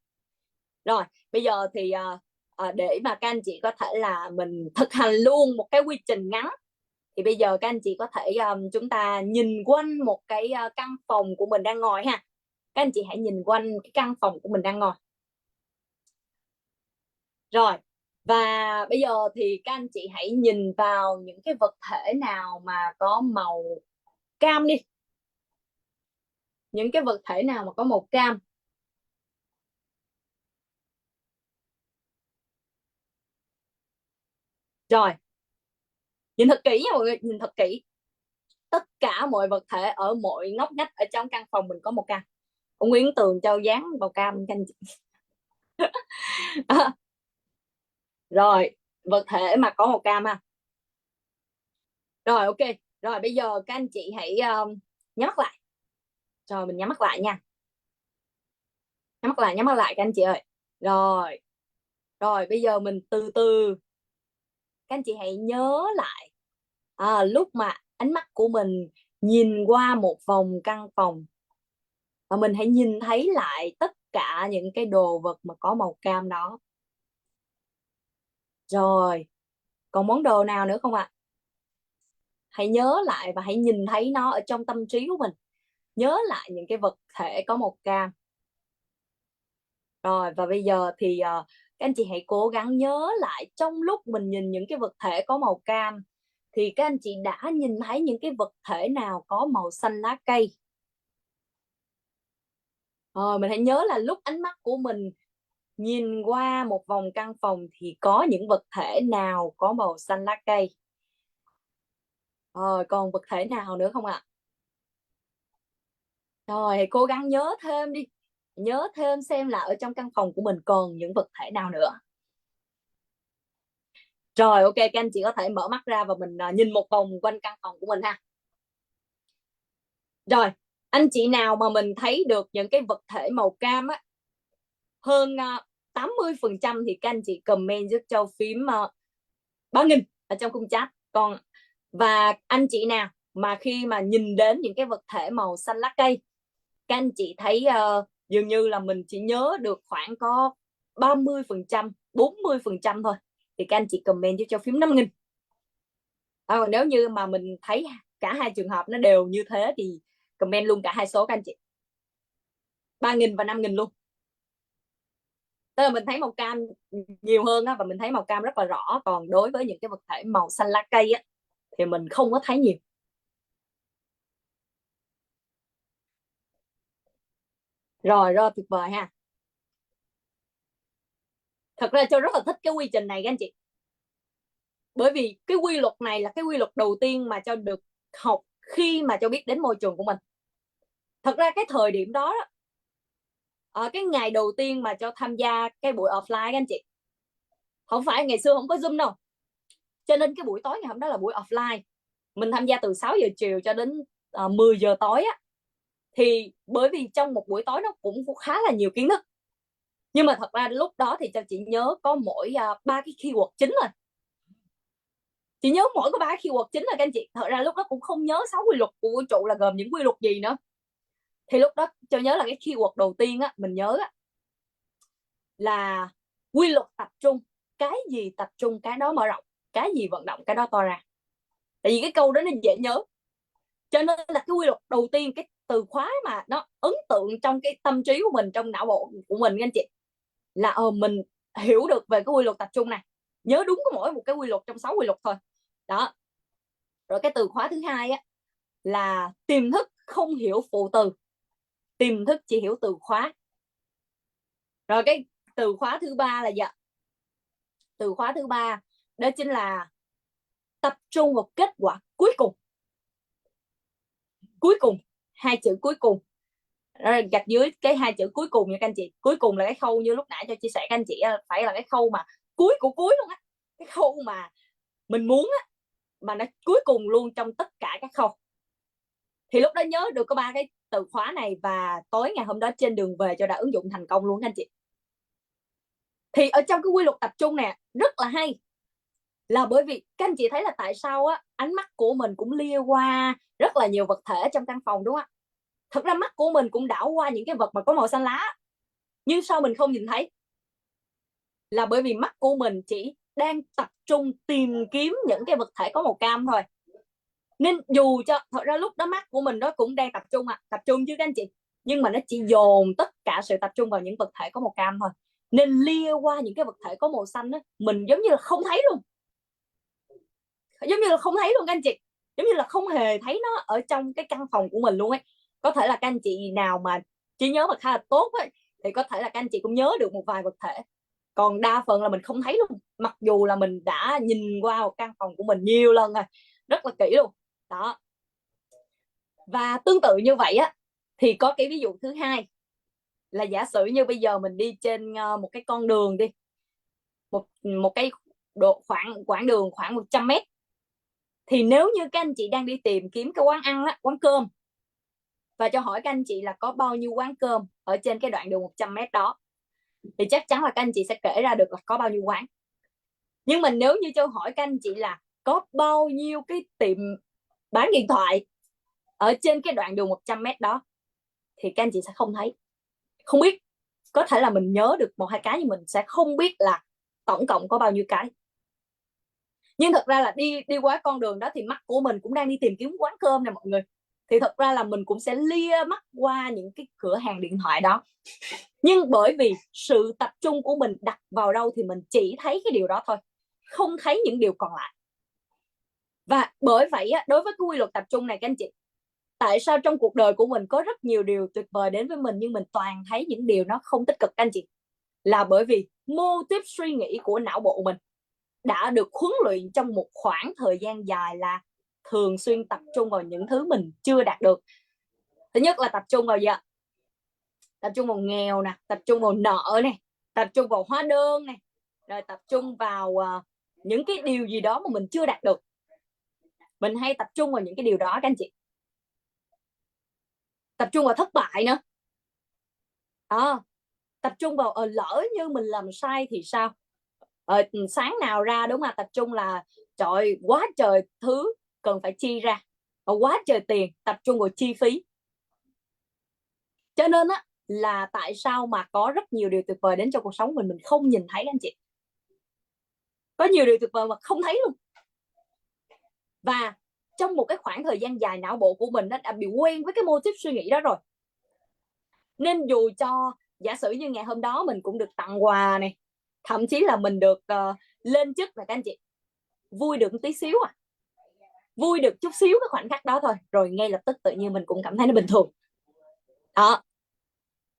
Rồi bây giờ thì để mà các anh chị có thể là mình thực hành luôn một cái quy trình ngắn, thì bây giờ các anh chị có thể chúng ta nhìn quanh một cái căn phòng của mình đang ngồi ha. Các anh chị hãy nhìn quanh cái căn phòng của mình đang ngồi. Rồi, và bây giờ thì các anh chị hãy nhìn vào những cái vật thể nào mà có màu cam đi. Những cái vật thể nào mà có màu cam. Rồi, nhìn thật kỹ nha mọi người, nhìn thật kỹ. Tất cả mọi vật thể ở mọi ngóc ngách ở trong căn phòng mình có màu cam. Ông Nguyễn Tường cho dán màu cam cho anh chị. Rồi, vật thể mà có màu cam ha. Rồi ok. Rồi bây giờ các anh chị hãy nhắm mắt lại. Rồi mình nhắm mắt lại nha. Nhắm mắt lại các anh chị ơi. Rồi. Rồi bây giờ mình từ từ, các anh chị hãy nhớ lại Lúc mà ánh mắt của mình nhìn qua một vòng căn phòng và mình hãy nhìn thấy lại tất cả những cái đồ vật mà có màu cam đó. Rồi, còn món đồ nào nữa không ạ? Hãy nhớ lại và hãy nhìn thấy nó ở trong tâm trí của mình. Nhớ lại những cái vật thể có màu cam. Rồi, và bây giờ thì các anh chị hãy cố gắng nhớ lại trong lúc mình nhìn những cái vật thể có màu cam thì các anh chị đã nhìn thấy những cái vật thể nào có màu xanh lá cây. Rồi, mình hãy nhớ là lúc ánh mắt của mình nhìn qua một vòng căn phòng thì có những vật thể nào có màu xanh lá cây. Rồi, còn vật thể nào nữa không ạ? Rồi, hãy cố gắng nhớ thêm đi. Nhớ thêm xem là ở trong căn phòng của mình còn những vật thể nào nữa. Rồi, ok, các anh chị có thể mở mắt ra và mình nhìn một vòng quanh căn phòng của mình ha. Rồi, anh chị nào mà mình thấy được những cái vật thể màu cam á hơn 80% thì các anh chị comment giúp cho phím báo nghìn ở trong khung chat. Còn và anh chị nào mà khi mà nhìn đến những cái vật thể màu xanh lá cây, các anh chị thấy dường như là mình chỉ nhớ được khoảng có 30%, 40% thôi thì các anh chị comment giúp cho phím 5.000. Còn nếu như mà mình thấy cả hai trường hợp nó đều như thế thì comment luôn cả hai số các anh chị, 3.000 và 5.000 luôn. Tức là mình thấy màu cam nhiều hơn á, và mình thấy màu cam rất là rõ, còn đối với những cái vật thể màu xanh lá cây á thì mình không có thấy nhiều. Rồi tuyệt vời ha. Thật ra Châu rất là thích cái quy trình này các anh chị, bởi vì cái quy luật này là cái quy luật đầu tiên mà Châu được học khi mà Châu biết đến môi trường của mình. Thật ra cái thời điểm đó, ở cái ngày đầu tiên mà Châu tham gia cái buổi offline các anh chị, không phải ngày xưa không có Zoom đâu, cho nên cái buổi tối ngày hôm đó là buổi offline. Mình tham gia từ 6 giờ chiều cho đến 10 giờ tối á, thì bởi vì trong một buổi tối nó cũng khá là nhiều kiến thức, nhưng mà thật ra lúc đó thì Châu chỉ nhớ có mỗi 3 cái keyword chính thôi, chỉ nhớ mỗi có 3 keyword chính là các anh chị. Thật ra lúc đó cũng không nhớ 6 quy luật của vũ trụ là gồm những quy luật gì nữa. Thì lúc đó Châu nhớ là cái keyword đầu tiên á, mình nhớ á, là quy luật tập trung. Cái gì tập trung cái đó mở rộng, cái gì vận động cái đó to ra. Tại vì cái câu đó nó dễ nhớ, cho nên là cái quy luật đầu tiên, cái từ khóa mà nó ấn tượng trong cái tâm trí của mình, trong não bộ của mình anh chị, là mình hiểu được về cái quy luật tập trung này, nhớ đúng có mỗi một cái quy luật trong 6 quy luật thôi đó. Rồi cái từ khóa thứ hai á là tiềm thức không hiểu phụ từ, tiềm thức chỉ hiểu từ khóa. Rồi cái từ khóa thứ ba là gì ạ? Từ khóa thứ ba đó chính là tập trung vào kết quả cuối cùng. Cuối cùng, hai chữ cuối cùng, gạch dưới cái hai chữ cuối cùng nha các anh chị. Cuối cùng là cái khâu như lúc nãy cho chia sẻ các anh chị, phải là cái khâu mà cuối của cuối luôn á, cái khâu mà mình muốn á, mà nó cuối cùng luôn trong tất cả các khâu. Thì lúc đó nhớ được có 3 cái từ khóa này, và tối ngày hôm đó trên đường về cho đã ứng dụng thành công luôn các anh chị. Thì ở trong cái quy luật tập trung nè rất là hay, là bởi vì các anh chị thấy là tại sao á ánh mắt của mình cũng lia qua rất là nhiều vật thể trong căn phòng đúng không ạ? Thật ra mắt của mình cũng đảo qua những cái vật mà có màu xanh lá, nhưng sao mình không nhìn thấy? Là bởi vì mắt của mình chỉ đang tập trung tìm kiếm những cái vật thể có màu cam thôi. Nên dù cho thật ra lúc đó mắt của mình nó cũng đang tập trung chứ các anh chị, nhưng mà nó chỉ dồn tất cả sự tập trung vào những vật thể có màu cam thôi, nên lia qua những cái vật thể có màu xanh đó, mình giống như là không thấy luôn, giống như là không thấy luôn các anh chị, giống như là không hề thấy nó ở trong cái căn phòng của mình luôn ấy. Có thể là các anh chị nào mà trí nhớ mà khá là tốt ấy, thì có thể là các anh chị cũng nhớ được một vài vật thể, còn đa phần là mình không thấy luôn, mặc dù là mình đã nhìn qua một căn phòng của mình nhiều lần rồi, rất là kỹ luôn đó. Và tương tự như vậy á, thì có cái ví dụ thứ hai là giả sử như bây giờ mình đi trên một cái con đường đi, một cái quãng đường khoảng 100 mét, thì nếu như các anh chị đang đi tìm kiếm cái quán ăn á, quán cơm, và cho hỏi các anh chị là có bao nhiêu quán cơm ở trên cái đoạn đường 100 mét đó, thì chắc chắn là các anh chị sẽ kể ra được là có bao nhiêu quán. Nhưng mà nếu như Châu hỏi các anh chị là có bao nhiêu cái tiệm bán điện thoại ở trên cái đoạn đường 100 m đó thì các anh chị sẽ không thấy, không biết. Có thể là mình nhớ được 1-2 cái nhưng mình sẽ không biết là tổng cộng có bao nhiêu cái. Nhưng thật ra là đi qua con đường đó thì mắt của mình cũng đang đi tìm kiếm quán cơm nè mọi người, thì thật ra là mình cũng sẽ lia mắt qua những cái cửa hàng điện thoại đó. Nhưng bởi vì sự tập trung của mình đặt vào đâu thì mình chỉ thấy cái điều đó thôi, không thấy những điều còn lại. Và bởi vậy đối với cái quy luật tập trung này các anh chị, tại sao trong cuộc đời của mình có rất nhiều điều tuyệt vời đến với mình nhưng mình toàn thấy những điều nó không tích cực các anh chị? Là bởi vì mô típ suy nghĩ của não bộ mình đã được huấn luyện trong một khoảng thời gian dài là thường xuyên tập trung vào những thứ mình chưa đạt được. Thứ nhất là tập trung vào gì ạ? Tập trung vào nghèo nè, tập trung vào nợ nè, tập trung vào hóa đơn nè, rồi tập trung vào những cái điều gì đó mà mình chưa đạt được. Mình hay tập trung vào những cái điều đó các anh chị. Tập trung vào thất bại nữa. Tập trung vào lỡ như mình làm sai thì sao? Sáng nào ra đúng mà tập trung là trời quá trời thứ cần phải chi ra, quá trời tiền, tập trung vào chi phí. Cho nên là tại sao mà có rất nhiều điều tuyệt vời đến trong cuộc sống mình không nhìn thấy anh chị. Có nhiều điều tuyệt vời mà không thấy luôn. Và trong một cái khoảng thời gian dài não bộ của mình nó đã bị quen với cái mô típ suy nghĩ đó rồi. Nên dù cho giả sử như ngày hôm đó mình cũng được tặng quà này, thậm chí là mình được lên chức là các anh chị, vui được một tí xíu vui được chút xíu cái khoảnh khắc đó thôi, rồi ngay lập tức tự nhiên mình cũng cảm thấy nó bình thường đó.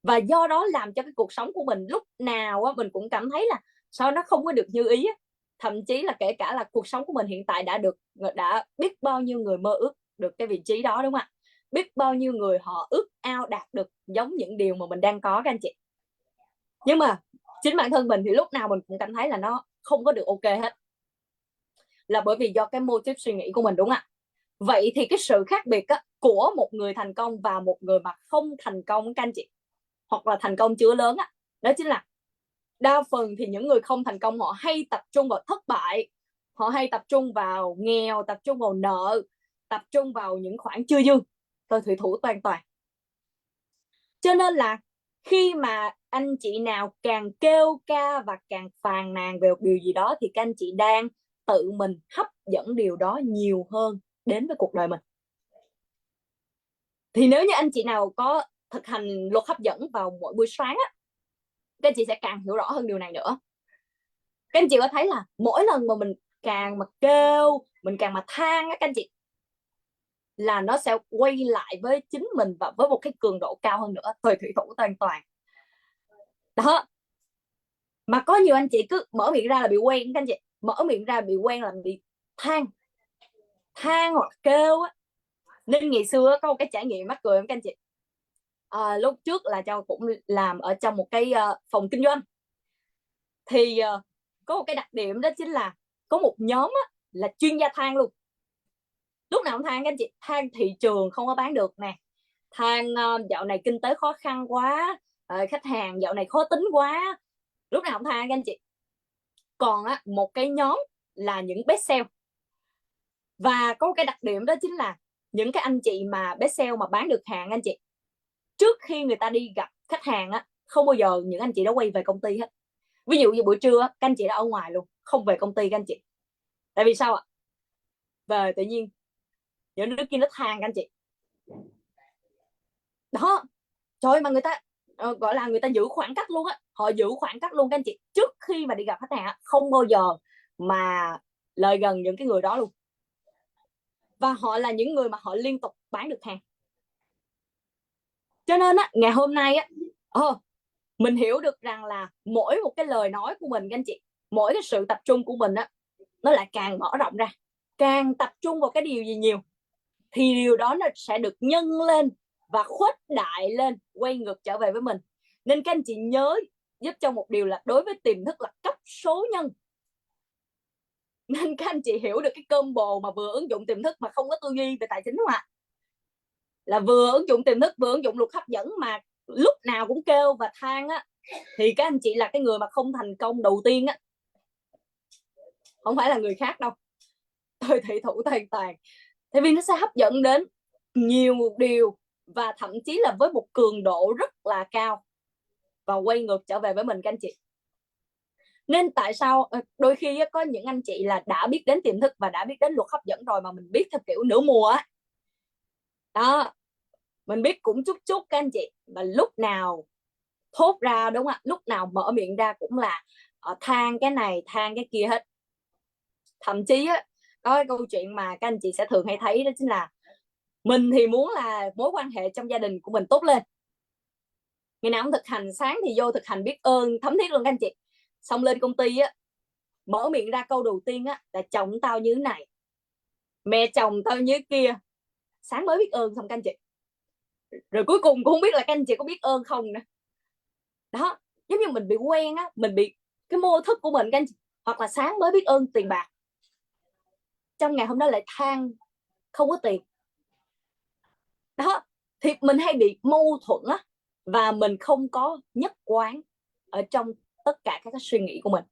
Và do đó làm cho cái cuộc sống của mình lúc nào mình cũng cảm thấy là sao nó không có được như ý. Thậm chí là kể cả là cuộc sống của mình hiện tại đã biết bao nhiêu người mơ ước được cái vị trí đó, đúng không ạ? Biết bao nhiêu người họ ước ao đạt được giống những điều mà mình đang có các anh chị. Nhưng mà chính bản thân mình thì lúc nào mình cũng cảm thấy là nó không có được ok hết, là bởi vì do cái mô típ suy nghĩ của mình, đúng không ạ? Vậy thì cái sự khác biệt của một người thành công và một người mà không thành công các anh chị, hoặc là thành công chưa lớn đó chính là đa phần thì những người không thành công họ hay tập trung vào thất bại, họ hay tập trung vào nghèo, tập trung vào nợ, tập trung vào những khoản chưa dư. Tôi thủy thủ toàn toàn. Cho nên là khi mà anh chị nào càng kêu ca và càng phàn nàn về một điều gì đó thì các anh chị đang tự mình hấp dẫn điều đó nhiều hơn đến với cuộc đời mình. Thì nếu như anh chị nào có thực hành luật hấp dẫn vào mỗi buổi sáng các anh chị sẽ càng hiểu rõ hơn điều này nữa. Các anh chị có thấy là mỗi lần mà mình càng mà kêu, mình càng mà than các anh chị, là nó sẽ quay lại với chính mình và với một cái cường độ cao hơn nữa. Thời thủy thủ toàn toàn đó. Mà có nhiều anh chị cứ mở miệng ra là bị quen các anh chị, mở miệng ra bị quen là bị than hoặc kêu Nên ngày xưa có một cái trải nghiệm mắc cười các anh chị. Lúc trước là Châu cũng làm ở trong một cái phòng kinh doanh. Thì có một cái đặc điểm đó chính là có một nhóm là chuyên gia than luôn. Lúc nào cũng than các anh chị, than thị trường không có bán được nè, than dạo này kinh tế khó khăn quá, khách hàng dạo này khó tính quá, lúc nào cũng than các anh chị. Còn một cái nhóm là những best sale. Và có một cái đặc điểm đó chính là những cái anh chị mà best sale mà bán được hàng anh chị, trước khi người ta đi gặp khách hàng không bao giờ những anh chị đó quay về công ty hết. Ví dụ như buổi trưa các anh chị đã ở ngoài luôn, không về công ty các anh chị. Tại vì sao ạ? Về tự nhiên những đứa kia nó than các anh chị đó. Trời, mà người ta gọi là người ta giữ khoảng cách luôn họ giữ khoảng cách luôn các anh chị. Trước khi mà đi gặp khách hàng không bao giờ mà lời gần những cái người đó luôn. Và họ là những người mà họ liên tục bán được hàng. Cho nên ngày hôm nay mình hiểu được rằng là mỗi một cái lời nói của mình các anh chị, mỗi cái sự tập trung của mình nó lại càng mở rộng ra. Càng tập trung vào cái điều gì nhiều thì điều đó nó sẽ được nhân lên và khuếch đại lên, quay ngược trở về với mình. Nên các anh chị nhớ giúp cho một điều là đối với tiềm thức là cấp số nhân. Nên các anh chị hiểu được cái combo mà vừa ứng dụng tiềm thức mà không có tư duy về tài chính, không ạ? Là vừa ứng dụng tiềm thức, vừa ứng dụng luật hấp dẫn mà lúc nào cũng kêu và than thì các anh chị là cái người mà không thành công đầu tiên không phải là người khác đâu. tôi thị thủ hoàn toàn. Tại vì nó sẽ hấp dẫn đến nhiều một điều, và thậm chí là với một cường độ rất là cao, và quay ngược trở về với mình các anh chị. Nên tại sao đôi khi có những anh chị là đã biết đến tiềm thức và đã biết đến luật hấp dẫn rồi, mà mình biết theo kiểu nửa mùa á đó, mình biết cũng chút chút các anh chị, và lúc nào thốt ra, đúng không ạ, lúc nào mở miệng ra cũng là than cái này than cái kia hết. Thậm chí á, có cái câu chuyện mà các anh chị sẽ thường hay thấy, đó chính là mình thì muốn là mối quan hệ trong gia đình của mình tốt lên, ngày nào cũng thực hành, sáng thì vô thực hành biết ơn thấm thiết luôn các anh chị, xong lên công ty á, mở miệng ra câu đầu tiên á là chồng tao như thế này, mẹ chồng tao như thế kia, sáng mới biết ơn xong các anh chị, rồi cuối cùng cũng không biết là các anh chị có biết ơn không nữa đó. Giống như mình bị quen á, mình bị cái mô thức của mình các anh chị. Hoặc là sáng mới biết ơn tiền bạc, trong ngày hôm đó lại than không có tiền đó, thì mình hay bị mâu thuẫn á, và mình không có nhất quán ở trong tất cả các suy nghĩ của mình.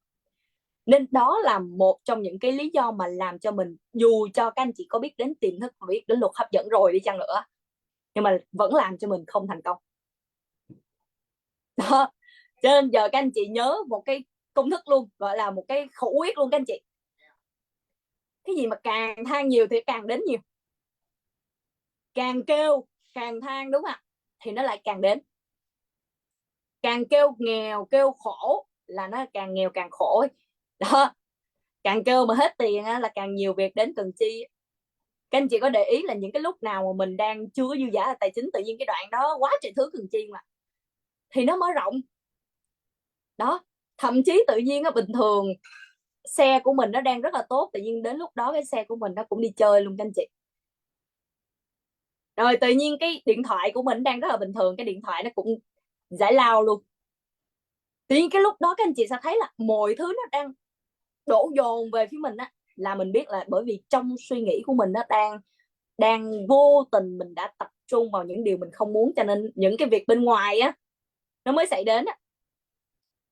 Nên đó là một trong những cái lý do mà làm cho mình, dù cho các anh chị có biết đến tiềm thức và biết đến luật hấp dẫn rồi đi chăng nữa, nhưng mà vẫn làm cho mình không thành công đó. Cho nên giờ các anh chị nhớ một cái công thức luôn, gọi là một cái khẩu quyết luôn các anh chị: cái gì mà càng than nhiều thì càng đến nhiều, càng kêu càng than, đúng không ạ, thì nó lại càng đến. Càng kêu nghèo kêu khổ là nó càng nghèo càng khổ đó. Càng kêu mà hết tiền là càng nhiều việc đến cần chi. Các anh chị có để ý là những cái lúc nào mà mình đang chưa có dư giả là tài chính, tự nhiên cái đoạn đó quá trời thứ cần chi mà, thì nó mở rộng đó. Thậm chí tự nhiên bình thường xe của mình nó đang rất là tốt, tự nhiên đến lúc đó cái xe của mình nó cũng đi chơi luôn các anh chị. Rồi tự nhiên cái điện thoại của mình đang rất là bình thường, cái điện thoại nó cũng giải lao luôn. Tự nhiên cái lúc đó các anh chị sẽ thấy là mọi thứ nó đang đổ dồn về phía mình á, là mình biết là bởi vì trong suy nghĩ của mình nó đang vô tình mình đã tập trung vào những điều mình không muốn, cho nên những cái việc bên ngoài á nó mới xảy đến á.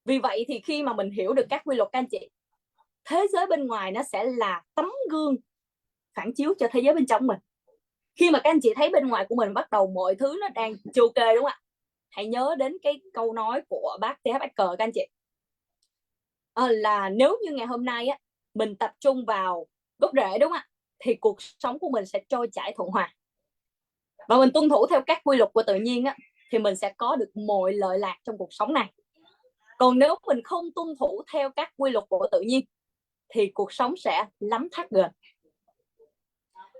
Vì vậy thì khi mà mình hiểu được các quy luật các anh chị, thế giới bên ngoài nó sẽ là tấm gương phản chiếu cho thế giới bên trong mình. Khi mà các anh chị thấy bên ngoài của mình bắt đầu mọi thứ nó đang chưa ok, đúng không ạ, hãy nhớ đến cái câu nói của bác TH Baker các anh chị, là nếu như ngày hôm nay á mình tập trung vào gốc rễ, đúng không ạ, thì cuộc sống của mình sẽ trôi chảy thuận hòa, và mình tuân thủ theo các quy luật của tự nhiên á, thì mình sẽ có được mọi lợi lạc trong cuộc sống này. Còn nếu mình không tuân thủ theo các quy luật của tự nhiên thì cuộc sống sẽ lắm thắt gần.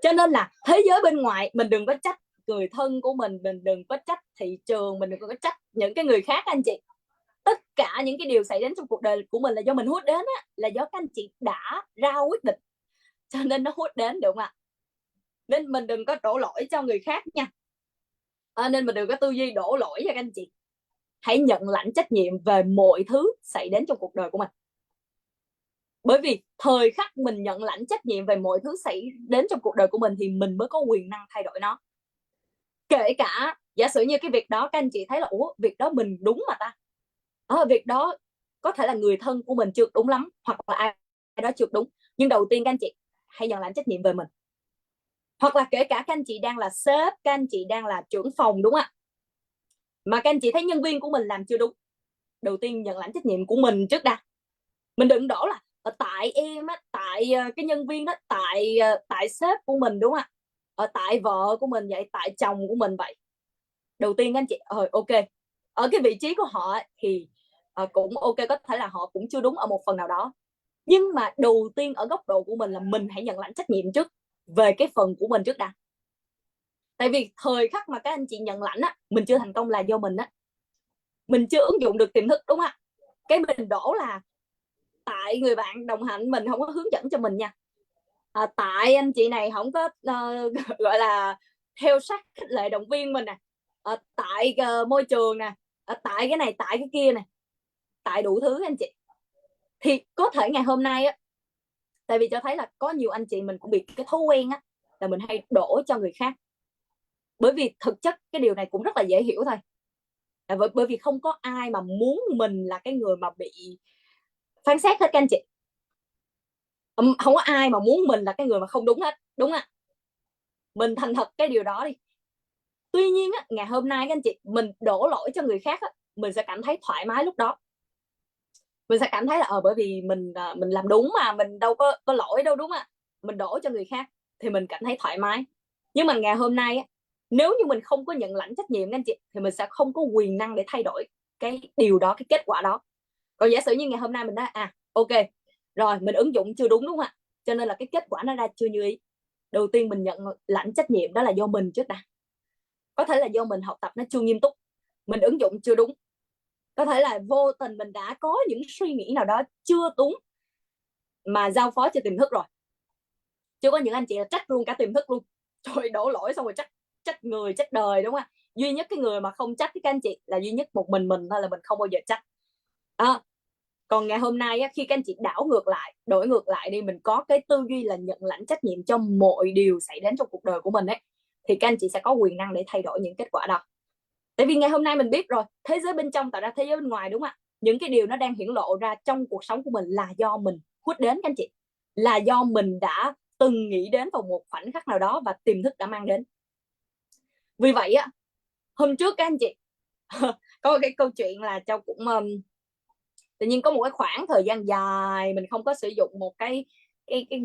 Cho nên là thế giới bên ngoài mình đừng có trách người thân của mình đừng có trách thị trường, mình đừng có trách những cái người khác anh chị. Tất cả những cái điều xảy đến trong cuộc đời của mình là do mình hút đến á, là do các anh chị đã ra quyết định, cho nên nó hút đến, được không ạ? Nên mình đừng có đổ lỗi cho người khác nha. Nên mình đừng có tư duy đổ lỗi cho các anh chị. Hãy nhận lãnh trách nhiệm về mọi thứ xảy đến trong cuộc đời của mình. Bởi vì thời khắc mình nhận lãnh trách nhiệm về mọi thứ xảy đến trong cuộc đời của mình thì mình mới có quyền năng thay đổi nó. Kể cả giả sử như cái việc đó các anh chị thấy là ủa, việc đó mình đúng mà ta, việc đó có thể là người thân của mình chưa đúng lắm, hoặc là ai đó chưa đúng, nhưng đầu tiên các anh chị hãy nhận lãnh trách nhiệm về mình. Hoặc là kể cả các anh chị đang là sếp, các anh chị đang là trưởng phòng, đúng không ạ, mà các anh chị thấy nhân viên của mình làm chưa đúng, đầu tiên nhận lãnh trách nhiệm của mình trước đã. Mình đừng đổ là tại em á, tại cái nhân viên đó, tại sếp của mình, đúng không ạ, tại vợ của mình vậy, tại chồng của mình vậy. Đầu tiên anh chị ok, ở cái vị trí của họ thì cũng ok, có thể là họ cũng chưa đúng ở một phần nào đó, nhưng mà đầu tiên ở góc độ của mình là mình hãy nhận lãnh trách nhiệm trước về cái phần của mình trước đã. Tại vì thời khắc mà các anh chị nhận lãnh á, mình chưa thành công là do mình á, mình chưa ứng dụng được tiềm thức, đúng không ạ. Cái mình đổ là tại người bạn đồng hành mình không có hướng dẫn cho mình nha, tại anh chị này không có gọi là theo sát khích lệ động viên mình nè, tại môi trường nè, tại cái này tại cái kia nè, tại đủ thứ anh chị. Thì có thể ngày hôm nay á, tại vì cho thấy là có nhiều anh chị mình cũng bị cái thói quen á, là mình hay đổ cho người khác. Bởi vì thực chất cái điều này cũng rất là dễ hiểu thôi, bởi vì không có ai mà muốn mình là cái người mà bị phán xét hết các anh chị. Không có ai mà muốn mình là cái người mà không đúng hết, đúng không? Mình thành thật cái điều đó đi. Tuy nhiên á, ngày hôm nay các anh chị, mình đổ lỗi cho người khác á, mình sẽ cảm thấy thoải mái lúc đó. Mình sẽ cảm thấy là bởi vì mình làm đúng mà, mình đâu có lỗi đâu, đúng không ạ? Mình đổ cho người khác thì mình cảm thấy thoải mái. Nhưng mà ngày hôm nay á, nếu như mình không có nhận lãnh trách nhiệm các anh chị, thì mình sẽ không có quyền năng để thay đổi cái điều đó, cái kết quả đó. Còn giả sử như ngày hôm nay mình nói ok rồi, mình ứng dụng chưa đúng, đúng không ạ? Cho nên là cái kết quả nó ra chưa như ý. Đầu tiên mình nhận lãnh trách nhiệm, đó là do mình trước đã. Có thể là do mình học tập nó chưa nghiêm túc, mình ứng dụng chưa đúng, có thể là vô tình mình đã có những suy nghĩ nào đó chưa đúng mà giao phó cho tiềm thức rồi. Chứ có những anh chị là trách luôn cả tiềm thức luôn, rồi đổ lỗi xong rồi trách người trách đời, đúng không? Duy nhất cái người mà không trách các anh chị là duy nhất một mình thôi, là mình không bao giờ trách. Còn ngày hôm nay á, khi các anh chị đảo ngược lại, đổi ngược lại đi, mình có cái tư duy là nhận lãnh trách nhiệm cho mọi điều xảy đến trong cuộc đời của mình ấy, thì các anh chị sẽ có quyền năng để thay đổi những kết quả đó. Tại vì ngày hôm nay mình biết rồi, thế giới bên trong tạo ra thế giới bên ngoài, đúng không ạ? Những cái điều nó đang hiển lộ ra trong cuộc sống của mình là do mình hút đến các anh chị, là do mình đã từng nghĩ đến vào một khoảnh khắc nào đó và tiềm thức đã mang đến. Vì vậy á, hôm trước các anh chị có một cái câu chuyện là Châu cũng tự nhiên có một cái khoảng thời gian dài mình không có sử dụng một cái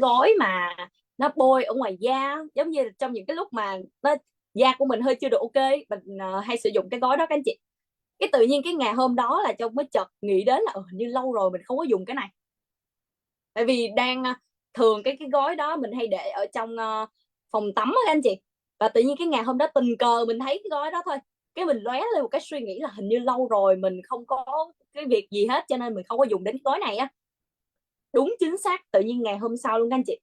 gói mà nó bôi ở ngoài da, giống như trong những cái lúc mà da của mình hơi chưa được ok, mình hay sử dụng cái gói đó các anh chị. Cái tự nhiên cái ngày hôm đó là Châu mới chợt nghĩ đến là như lâu rồi mình không có dùng cái này. Tại vì đang thường cái gói đó mình hay để ở trong phòng tắm á anh chị. Và tự nhiên cái ngày hôm đó tình cờ mình thấy cái gói đó thôi, cái mình lóe lên một cái suy nghĩ là hình như lâu rồi mình không có cái việc gì hết, cho nên mình không có dùng đến cái gói này á. Đúng chính xác, tự nhiên ngày hôm sau luôn các anh chị,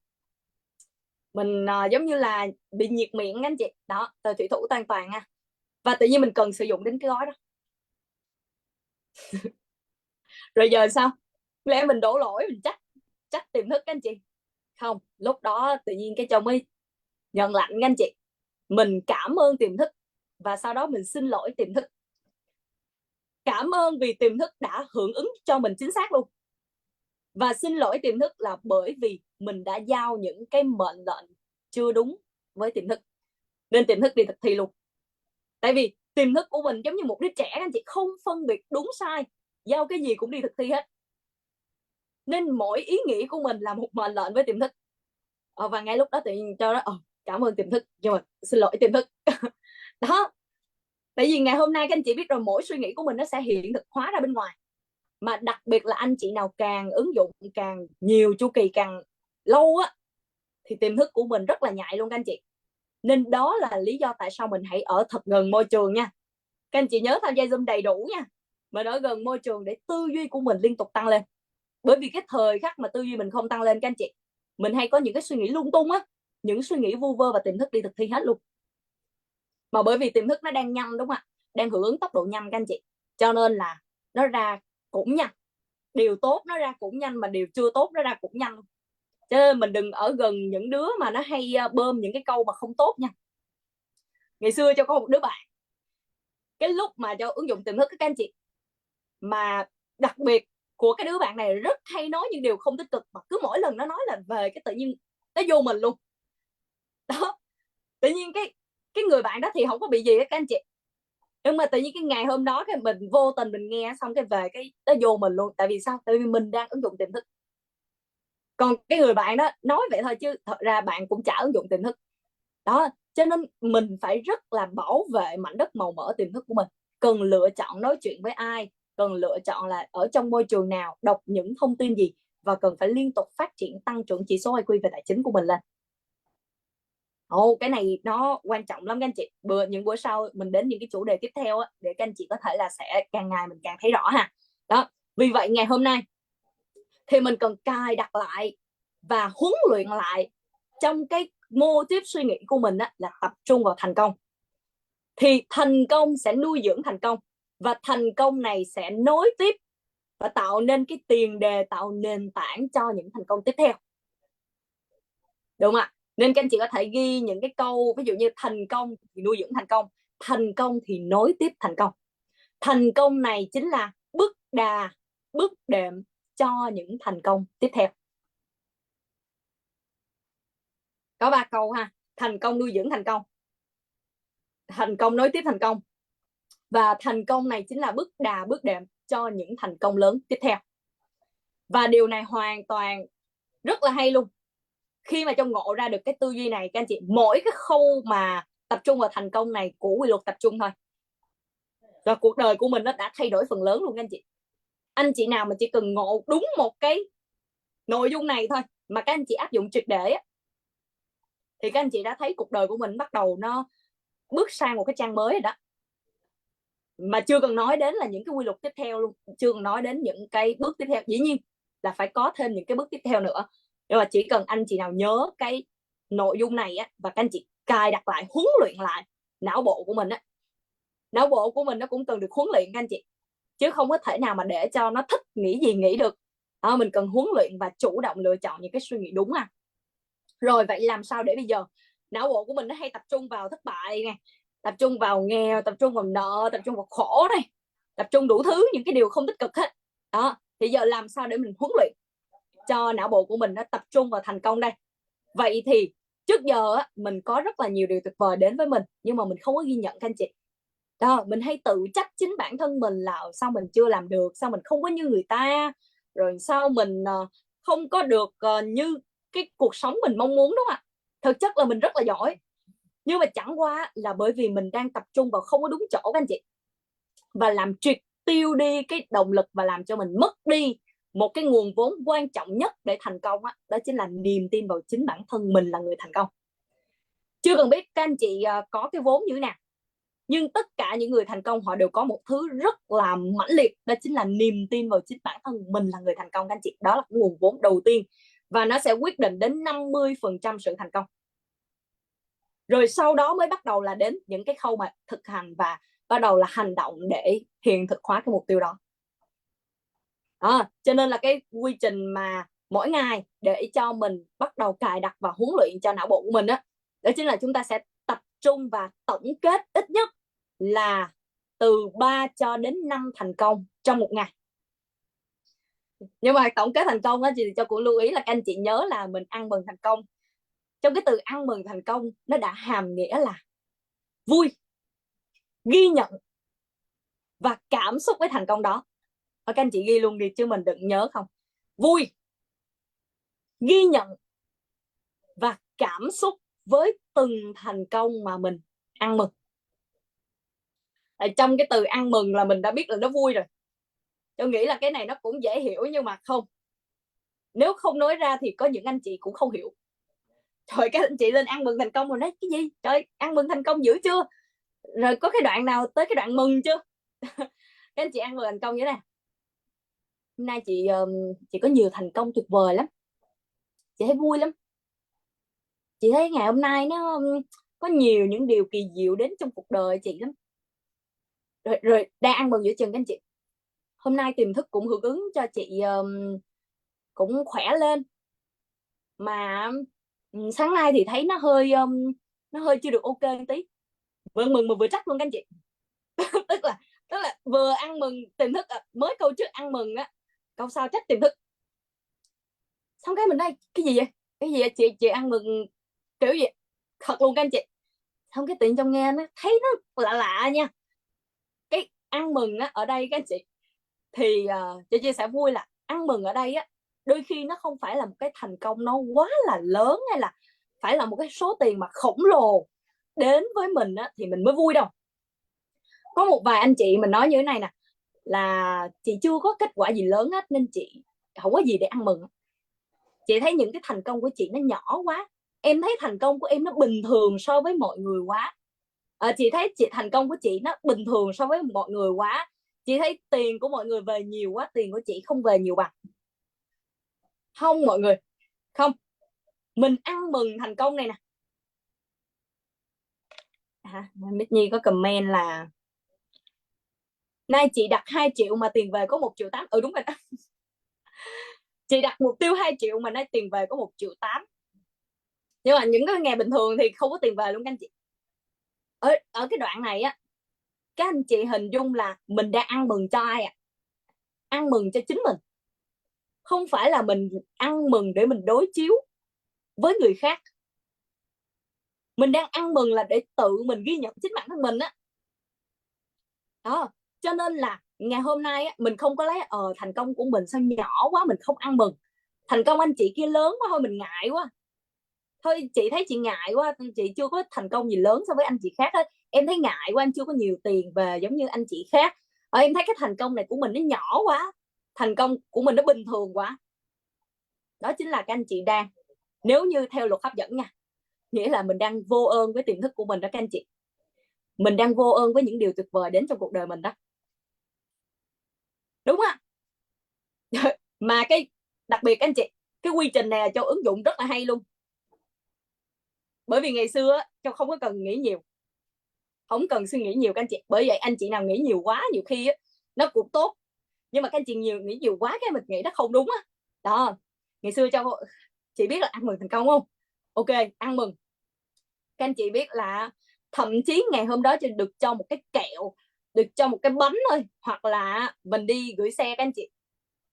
mình giống như là bị nhiệt miệng các anh chị đó, từ thủy thủ hoàn toàn nha. Và tự nhiên mình cần sử dụng đến cái gói đó. Rồi giờ sao? Lẽ mình đổ lỗi, mình trách tiềm thức các anh chị? Không, lúc đó tự nhiên cái chồng mới nhận lạnh các anh chị. Mình cảm ơn tiềm thức và sau đó mình xin lỗi tiềm thức. Cảm ơn vì tiềm thức đã hưởng ứng cho mình chính xác luôn, và xin lỗi tiềm thức là bởi vì mình đã giao những cái mệnh lệnh chưa đúng với tiềm thức, nên tiềm thức đi thực thi luôn. Tại vì tiềm thức của mình giống như một đứa trẻ anh chị, không phân biệt đúng sai, giao cái gì cũng đi thực thi hết, nên mỗi ý nghĩ của mình là một mệnh lệnh với tiềm thức. Và ngay lúc đó tự nhiên cho đó cảm ơn tiềm thức nhưng mà xin lỗi tiềm thức. Đó, tại vì ngày hôm nay các anh chị biết rồi, mỗi suy nghĩ của mình nó sẽ hiện thực hóa ra bên ngoài. Mà đặc biệt là anh chị nào càng ứng dụng càng nhiều chu kỳ càng lâu á, thì tiềm thức của mình rất là nhạy luôn các anh chị. Nên đó là lý do tại sao mình hãy ở thật gần môi trường nha. Các anh chị nhớ tham gia Zoom đầy đủ nha. Mình ở gần môi trường để tư duy của mình liên tục tăng lên. Bởi vì cái thời khắc mà tư duy mình không tăng lên các anh chị, mình hay có những cái suy nghĩ lung tung á, những suy nghĩ vu vơ, và tiềm thức đi thực thi hết luôn. Mà bởi vì tiềm thức nó đang nhanh, đúng không ạ? Đang hưởng ứng tốc độ nhanh các anh chị, cho nên là nó ra cũng nhanh. Điều tốt nó ra cũng nhanh, mà điều chưa tốt nó ra cũng nhanh. Cho nên mình đừng ở gần những đứa mà nó hay bơm những cái câu mà không tốt nha. Ngày xưa cho có một đứa bạn, cái lúc mà cho ứng dụng tiềm thức các anh chị, mà đặc biệt của cái đứa bạn này rất hay nói những điều không tích cực, mà cứ mỗi lần nó nói là về cái tự nhiên nó vô mình luôn. Đó, tự nhiên cái người bạn đó thì không có bị gì hết các anh chị, nhưng mà tự nhiên cái ngày hôm đó cái mình vô tình mình nghe xong cái về cái nó vô mình luôn. Tại vì sao? Tại vì mình đang ứng dụng tiềm thức. Còn cái người bạn đó nói vậy thôi chứ thật ra bạn cũng chả ứng dụng tiềm thức. Đó, cho nên mình phải rất là bảo vệ mảnh đất màu mỡ tiềm thức của mình. Cần lựa chọn nói chuyện với ai, cần lựa chọn là ở trong môi trường nào, đọc những thông tin gì, và cần phải liên tục phát triển tăng trưởng chỉ số IQ về tài chính của mình lên. Cái này nó quan trọng lắm các anh chị. Những bữa sau mình đến những cái chủ đề tiếp theo á, để các anh chị có thể là sẽ càng ngày mình càng thấy rõ ha. Đó, vì vậy ngày hôm nay thì mình cần cài đặt lại và huấn luyện lại trong cái mô típ suy nghĩ của mình á, là tập trung vào thành công. Thì thành công sẽ nuôi dưỡng thành công, và thành công này sẽ nối tiếp và tạo nên cái tiền đề, tạo nền tảng cho những thành công tiếp theo, đúng không ạ? Nên các anh chị có thể ghi những cái câu, ví dụ như thành công thì nuôi dưỡng thành công thì nối tiếp thành công. Thành công này chính là bước đà, bước đệm cho những thành công tiếp theo. Có 3 câu ha: thành công nuôi dưỡng thành công, thành công nối tiếp thành công, và thành công này chính là bước đà bước đệm cho những thành công lớn tiếp theo. Và điều này hoàn toàn rất là hay luôn. Khi mà trong ngộ ra được cái tư duy này, các anh chị, mỗi cái khâu mà tập trung vào thành công này của quy luật tập trung thôi, và cuộc đời của mình nó đã thay đổi phần lớn luôn các anh chị. Anh chị nào mà chỉ cần ngộ đúng một cái nội dung này thôi mà các anh chị áp dụng triệt để thì các anh chị đã thấy cuộc đời của mình bắt đầu nó bước sang một cái trang mới rồi đó. Mà chưa cần nói đến là những cái quy luật tiếp theo luôn, chưa cần nói đến những cái bước tiếp theo. Dĩ nhiên là phải có thêm những cái bước tiếp theo nữa, nhưng mà chỉ cần anh chị nào nhớ cái nội dung này á, và các anh chị cài đặt lại, huấn luyện lại não bộ của mình á. Não bộ của mình nó cũng cần được huấn luyện các anh chị, chứ không có thể nào mà để cho nó thích nghĩ gì nghĩ được. Mình cần huấn luyện và chủ động lựa chọn những cái suy nghĩ đúng à. Rồi vậy làm sao để bây giờ não bộ của mình nó hay tập trung vào thất bại nè, tập trung vào nghèo, tập trung vào nợ, tập trung vào khổ này, tập trung đủ thứ những cái điều không tích cực hết đó. Thì giờ làm sao để mình huấn luyện cho não bộ của mình nó tập trung vào thành công đây? Vậy thì trước giờ mình có rất là nhiều điều tuyệt vời đến với mình, nhưng mà mình không có ghi nhận các anh chị đó. Mình hay tự trách chính bản thân mình là sao mình chưa làm được, sao mình không có như người ta, rồi sao mình không có được như cái cuộc sống mình mong muốn, đúng không ạ? Thực chất là mình rất là giỏi, nhưng mà chẳng qua là bởi vì mình đang tập trung vào không có đúng chỗ các anh chị, và làm triệt tiêu đi cái động lực và làm cho mình mất đi một cái nguồn vốn quan trọng nhất để thành công á, đó chính là niềm tin vào chính bản thân mình là người thành công. Chưa cần biết các anh chị có cái vốn như thế nào, nhưng tất cả những người thành công họ đều có một thứ rất là mãnh liệt, đó chính là niềm tin vào chính bản thân mình là người thành công các anh chị. Đó là cái nguồn vốn đầu tiên, và nó sẽ quyết định đến 50% sự thành công. Rồi sau đó mới bắt đầu là đến những cái khâu mà thực hành và bắt đầu là hành động để hiện thực hóa cái mục tiêu đó. Cho nên là cái quy trình mà mỗi ngày để cho mình bắt đầu cài đặt và huấn luyện cho não bộ của mình đó chính là chúng ta sẽ tập trung và tổng kết ít nhất là từ 3 cho đến 5 thành công trong một ngày. Nhưng mà tổng kết thành công thì cho cô lưu ý là các anh chị nhớ là mình ăn mừng thành công. Trong cái từ ăn mừng thành công, nó đã hàm nghĩa là vui, ghi nhận và cảm xúc với thành công đó. Các anh chị ghi luôn đi chứ mình đừng nhớ không. Vui, ghi nhận và cảm xúc với từng thành công mà mình ăn mừng. Trong cái từ ăn mừng là mình đã biết là nó vui rồi. Tôi nghĩ là cái này nó cũng dễ hiểu, nhưng mà không, nếu không nói ra thì có những anh chị cũng không hiểu. Trời, các anh chị lên ăn mừng thành công rồi nói cái gì? Trời, ăn mừng thành công dữ chưa? Rồi có cái đoạn nào tới cái đoạn mừng chưa? Các anh chị ăn mừng thành công như thế này: hôm nay chị có nhiều thành công tuyệt vời lắm, chị thấy vui lắm, chị thấy ngày hôm nay nó có nhiều những điều kỳ diệu đến trong cuộc đời chị lắm. Rồi đang ăn mừng giữa chừng các anh chị, hôm nay tiềm thức cũng hưởng ứng cho chị cũng khỏe lên, mà sáng nay thì thấy nó hơi chưa được ok một tí. Vừa mừng mà vừa trách luôn các anh chị. tức là vừa ăn mừng tiềm thức mới câu trước ăn mừng câu sau trách tiềm thức. Xong cái mình đây cái gì vậy, cái gì vậy? Chị ăn mừng kiểu gì thật luôn các anh chị. Xong cái tiện trong nghe nó thấy nó lạ lạ nha. Cái ăn mừng ở đây các anh chị thì chị chia sẻ vui là ăn mừng ở đây đôi khi nó không phải là một cái thành công nó quá là lớn, hay là phải là một cái số tiền mà khổng lồ đến với mình thì mình mới vui đâu. Có một vài anh chị mình nói như thế này nè, là chị chưa có kết quả gì lớn hết nên chị không có gì để ăn mừng. Chị thấy những cái thành công của chị nó nhỏ quá, em thấy thành công của em nó bình thường so với mọi người quá. Chị thấy thành công của chị nó bình thường so với mọi người quá. Chị thấy tiền của mọi người về nhiều quá, tiền của chị không về nhiều bằng. Không mọi người, không, mình ăn mừng thành công này nè. Mít Nhi có comment là nay chị đặt 2 triệu mà tiền về có 1,8 triệu. Đúng rồi đó. Chị đặt mục tiêu 2 triệu mà nay tiền về có 1,8 triệu. Nhưng mà những cái ngày bình thường thì không có tiền về luôn các anh chị. Ở cái đoạn này các anh chị hình dung là mình đang ăn mừng cho ai ăn mừng cho chính mình, không phải là mình ăn mừng để mình đối chiếu với người khác. Mình đang ăn mừng là để tự mình ghi nhận chính bản thân mình á. Đó, cho nên là ngày hôm nay á, mình không có lấy thành công của mình sao nhỏ quá mình không ăn mừng, thành công anh chị kia lớn quá thôi mình ngại quá, thôi chị thấy chị ngại quá, chị chưa có thành công gì lớn so với anh chị khác á, em thấy ngại quá, em chưa có nhiều tiền về giống như anh chị khác, em thấy cái thành công này của mình nó nhỏ quá, thành công của mình nó bình thường quá. Đó chính là các anh chị đang, nếu như theo luật hấp dẫn nha, nghĩa là mình đang vô ơn với tiềm thức của mình đó các anh chị, mình đang vô ơn với những điều tuyệt vời đến trong cuộc đời mình đó, đúng không? Mà cái đặc biệt các anh chị, cái quy trình này Châu ứng dụng rất là hay luôn, bởi vì ngày xưa Châu không có cần nghĩ nhiều, không cần suy nghĩ nhiều các anh chị, bởi vậy anh chị nào nghĩ nhiều quá nhiều khi nó cũng tốt, nhưng mà các anh chị nghĩ nhiều quá cái mình nghĩ nó không đúng á. Đó, ngày xưa Châu, chị biết là ăn mừng thành công không? Ok, ăn mừng, các anh chị biết là thậm chí ngày hôm đó được cho một cái kẹo, được cho một cái bánh thôi, hoặc là mình đi gửi xe các anh chị,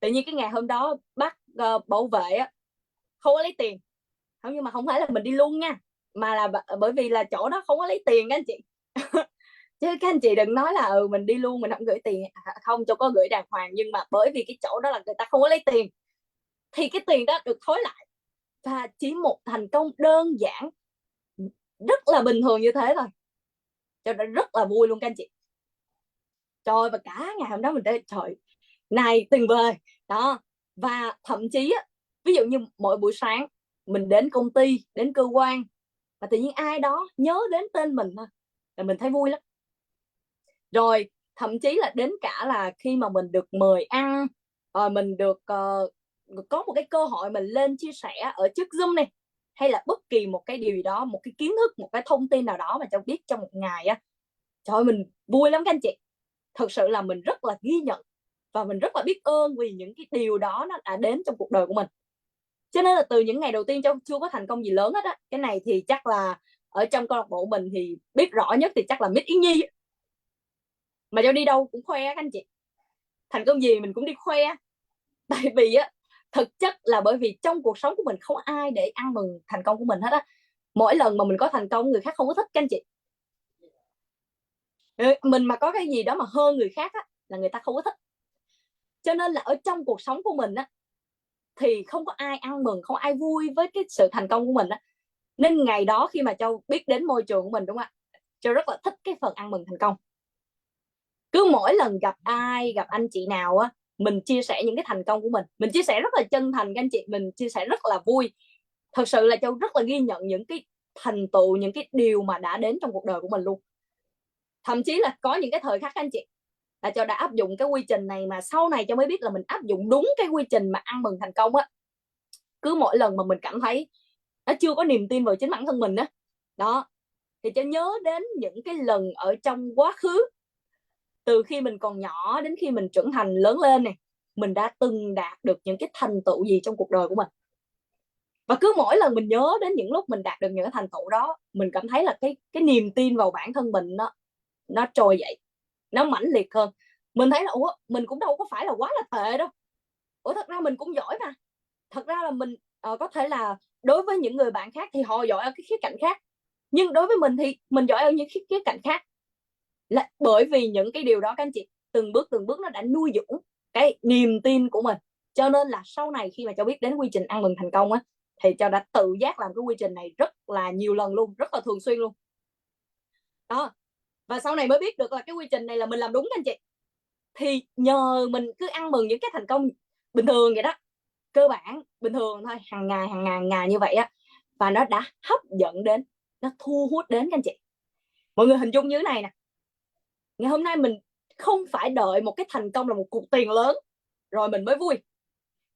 tự nhiên cái ngày hôm đó bác bảo vệ không có lấy tiền, không, nhưng mà không phải là mình đi luôn nha, mà là bởi vì là chỗ đó không có lấy tiền các anh chị. Chứ các anh chị đừng nói là mình đi luôn mình không gửi tiền, không, cho có gửi đàng hoàng, nhưng mà bởi vì cái chỗ đó là người ta không có lấy tiền thì cái tiền đó được thối lại, và chỉ một thành công đơn giản rất là bình thường như thế thôi, cho nên rất là vui luôn các anh chị. Trời, và cả ngày hôm đó mình thấy trời này tuyệt vời đó. Và thậm chí ví dụ như mỗi buổi sáng mình đến công ty, đến cơ quan, và tự nhiên ai đó nhớ đến tên mình thôi là mình thấy vui lắm. Rồi thậm chí là đến cả là khi mà mình được mời ăn, mình được có một cái cơ hội mình lên chia sẻ ở trước Zoom này, hay là bất kỳ một cái điều gì đó, một cái kiến thức, một cái thông tin nào đó mà Châu biết trong một ngày trời ơi, mình vui lắm các anh chị. Thực sự là mình rất là ghi nhận và mình rất là biết ơn vì những cái điều đó nó đã đến trong cuộc đời của mình. Cho nên là từ những ngày đầu tiên Châu chưa có thành công gì lớn hết á, cái này thì chắc là ở trong câu lạc bộ mình thì biết rõ nhất thì chắc là Miss Yến Nhi, mà Châu đi đâu cũng khoe các anh chị, thành công gì mình cũng đi khoe, tại vì thực chất là bởi vì trong cuộc sống của mình không ai để ăn mừng thành công của mình hết á. Mỗi lần mà mình có thành công người khác không có thích các anh chị, mình mà có cái gì đó mà hơn người khác là người ta không có thích. Cho nên là ở trong cuộc sống của mình thì không có ai ăn mừng, không ai vui với cái sự thành công của mình nên ngày đó khi mà Châu biết đến môi trường của mình, đúng không ạ, Châu rất là thích cái phần ăn mừng thành công. Cứ mỗi lần gặp ai, gặp anh chị nào mình chia sẻ những cái thành công của mình chia sẻ rất là chân thành các anh chị, mình chia sẻ rất là vui. Thật sự là Châu rất là ghi nhận những cái thành tựu, những cái điều mà đã đến trong cuộc đời của mình luôn. Thậm chí là có những cái thời khắc các anh chị là Châu đã áp dụng cái quy trình này, mà sau này Châu mới biết là mình áp dụng đúng cái quy trình mà ăn mừng thành công cứ mỗi lần mà mình cảm thấy nó chưa có niềm tin vào chính bản thân mình đó thì Châu nhớ đến những cái lần ở trong quá khứ, từ khi mình còn nhỏ đến khi mình trưởng thành lớn lên này, mình đã từng đạt được những cái thành tựu gì trong cuộc đời của mình. Và cứ mỗi lần mình nhớ đến những lúc mình đạt được những cái thành tựu đó, mình cảm thấy là cái niềm tin vào bản thân mình nó trồi dậy, nó mãnh liệt hơn. Mình thấy là mình cũng đâu có phải là quá là tệ đâu, thật ra mình cũng giỏi mà. Thật ra là mình có thể là đối với những người bạn khác thì họ giỏi ở cái khía cạnh khác, nhưng đối với mình thì mình giỏi ở những khía cạnh khác, là bởi vì những cái điều đó các anh chị từng bước nó đã nuôi dưỡng cái niềm tin của mình. Cho nên là sau này khi mà Châu biết đến quy trình ăn mừng thành công thì Châu đã tự giác làm cái quy trình này rất là nhiều lần luôn, rất là thường xuyên luôn đó. Và sau này mới biết được là cái quy trình này là mình làm đúng các anh chị, thì nhờ mình cứ ăn mừng những cái thành công bình thường vậy đó, cơ bản bình thường thôi, hàng ngày hàng ngày như vậy và nó đã hấp dẫn đến, nó thu hút đến các anh chị. Mọi người hình dung như thế này nè, ngày hôm nay mình không phải đợi một cái thành công là một cục tiền lớn rồi mình mới vui.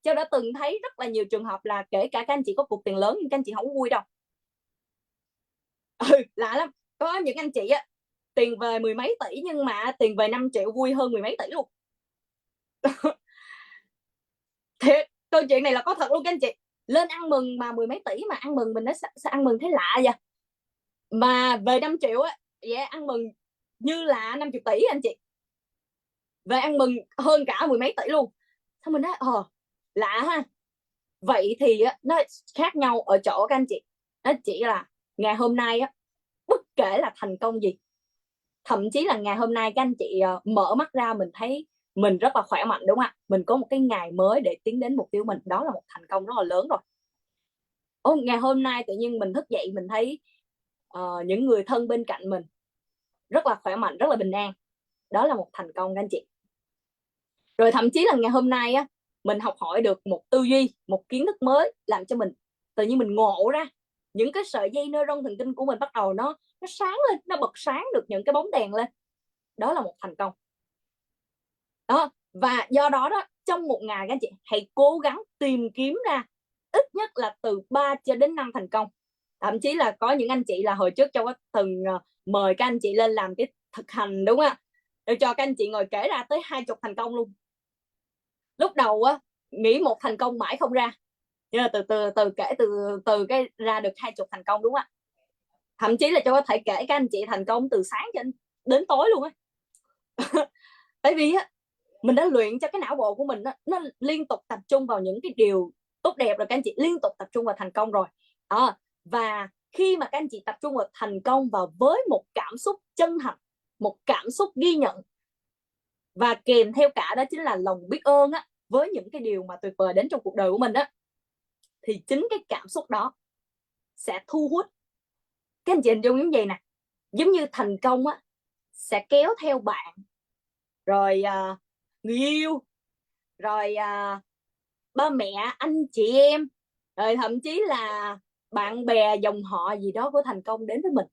Châu đã từng thấy rất là nhiều trường hợp là kể cả các anh chị có cục tiền lớn nhưng các anh chị không vui đâu. Lạ lắm, có những anh chị tiền về mười mấy tỷ nhưng mà tiền về 5 triệu vui hơn mười mấy tỷ luôn. Thiệt, câu chuyện này là có thật luôn các anh chị. Lên ăn mừng mà mười mấy tỷ mà ăn mừng mình nó sẽ ăn mừng thấy lạ vậy, mà về 5 triệu vậy ăn mừng như là 50 tỷ anh chị, về ăn mừng hơn cả mười mấy tỷ luôn. Xong mình nói lạ ha. Vậy thì nó khác nhau ở chỗ các anh chị, nó chỉ là ngày hôm nay á, bất kể là thành công gì, thậm chí là ngày hôm nay các anh chị mở mắt ra mình thấy mình rất là khỏe mạnh, đúng không ạ? Mình có một cái ngày mới để tiến đến mục tiêu mình, đó là một thành công rất là lớn rồi. Ngày hôm nay tự nhiên mình thức dậy mình thấy những người thân bên cạnh mình rất là khỏe mạnh, rất là bình an, đó là một thành công các anh chị. Rồi thậm chí là ngày hôm nay á, mình học hỏi được một tư duy, một kiến thức mới, làm cho mình tự nhiên mình ngộ ra những cái sợi dây neuron thần kinh của mình bắt đầu nó sáng lên, nó bật sáng được những cái bóng đèn lên, đó là một thành công đó. Và do đó đó, trong một ngày các anh chị hãy cố gắng tìm kiếm ra ít nhất là từ 3 cho đến 5 thành công. Thậm chí là có những anh chị là hồi trước Châu có từng mời các anh chị lên làm cái thực hành, đúng không ạ? Rồi cho các anh chị ngồi kể ra tới 20 thành công luôn. Lúc đầu á nghĩ một thành công mãi không ra, nhưng mà từ kể từ cái ra được 20 thành công, đúng không ạ? Thậm chí là Châu có thể kể các anh chị thành công từ sáng đến tối luôn á. Tại vì á mình đã luyện cho cái não bộ của mình nó liên tục tập trung vào những cái điều tốt đẹp rồi, các anh chị liên tục tập trung vào thành công rồi và khi mà các anh chị tập trung vào thành công và với một cảm xúc chân thành, một cảm xúc ghi nhận, và kèm theo cả đó chính là lòng biết ơn á, với những cái điều mà tuyệt vời đến trong cuộc đời của mình á, thì chính cái cảm xúc đó sẽ thu hút. Các anh chị hình dung giống vậy nè, giống như thành công á sẽ kéo theo bạn, rồi người yêu, rồi ba mẹ, anh chị em, rồi thậm chí là bạn bè, dòng họ gì đó của thành công đến với mình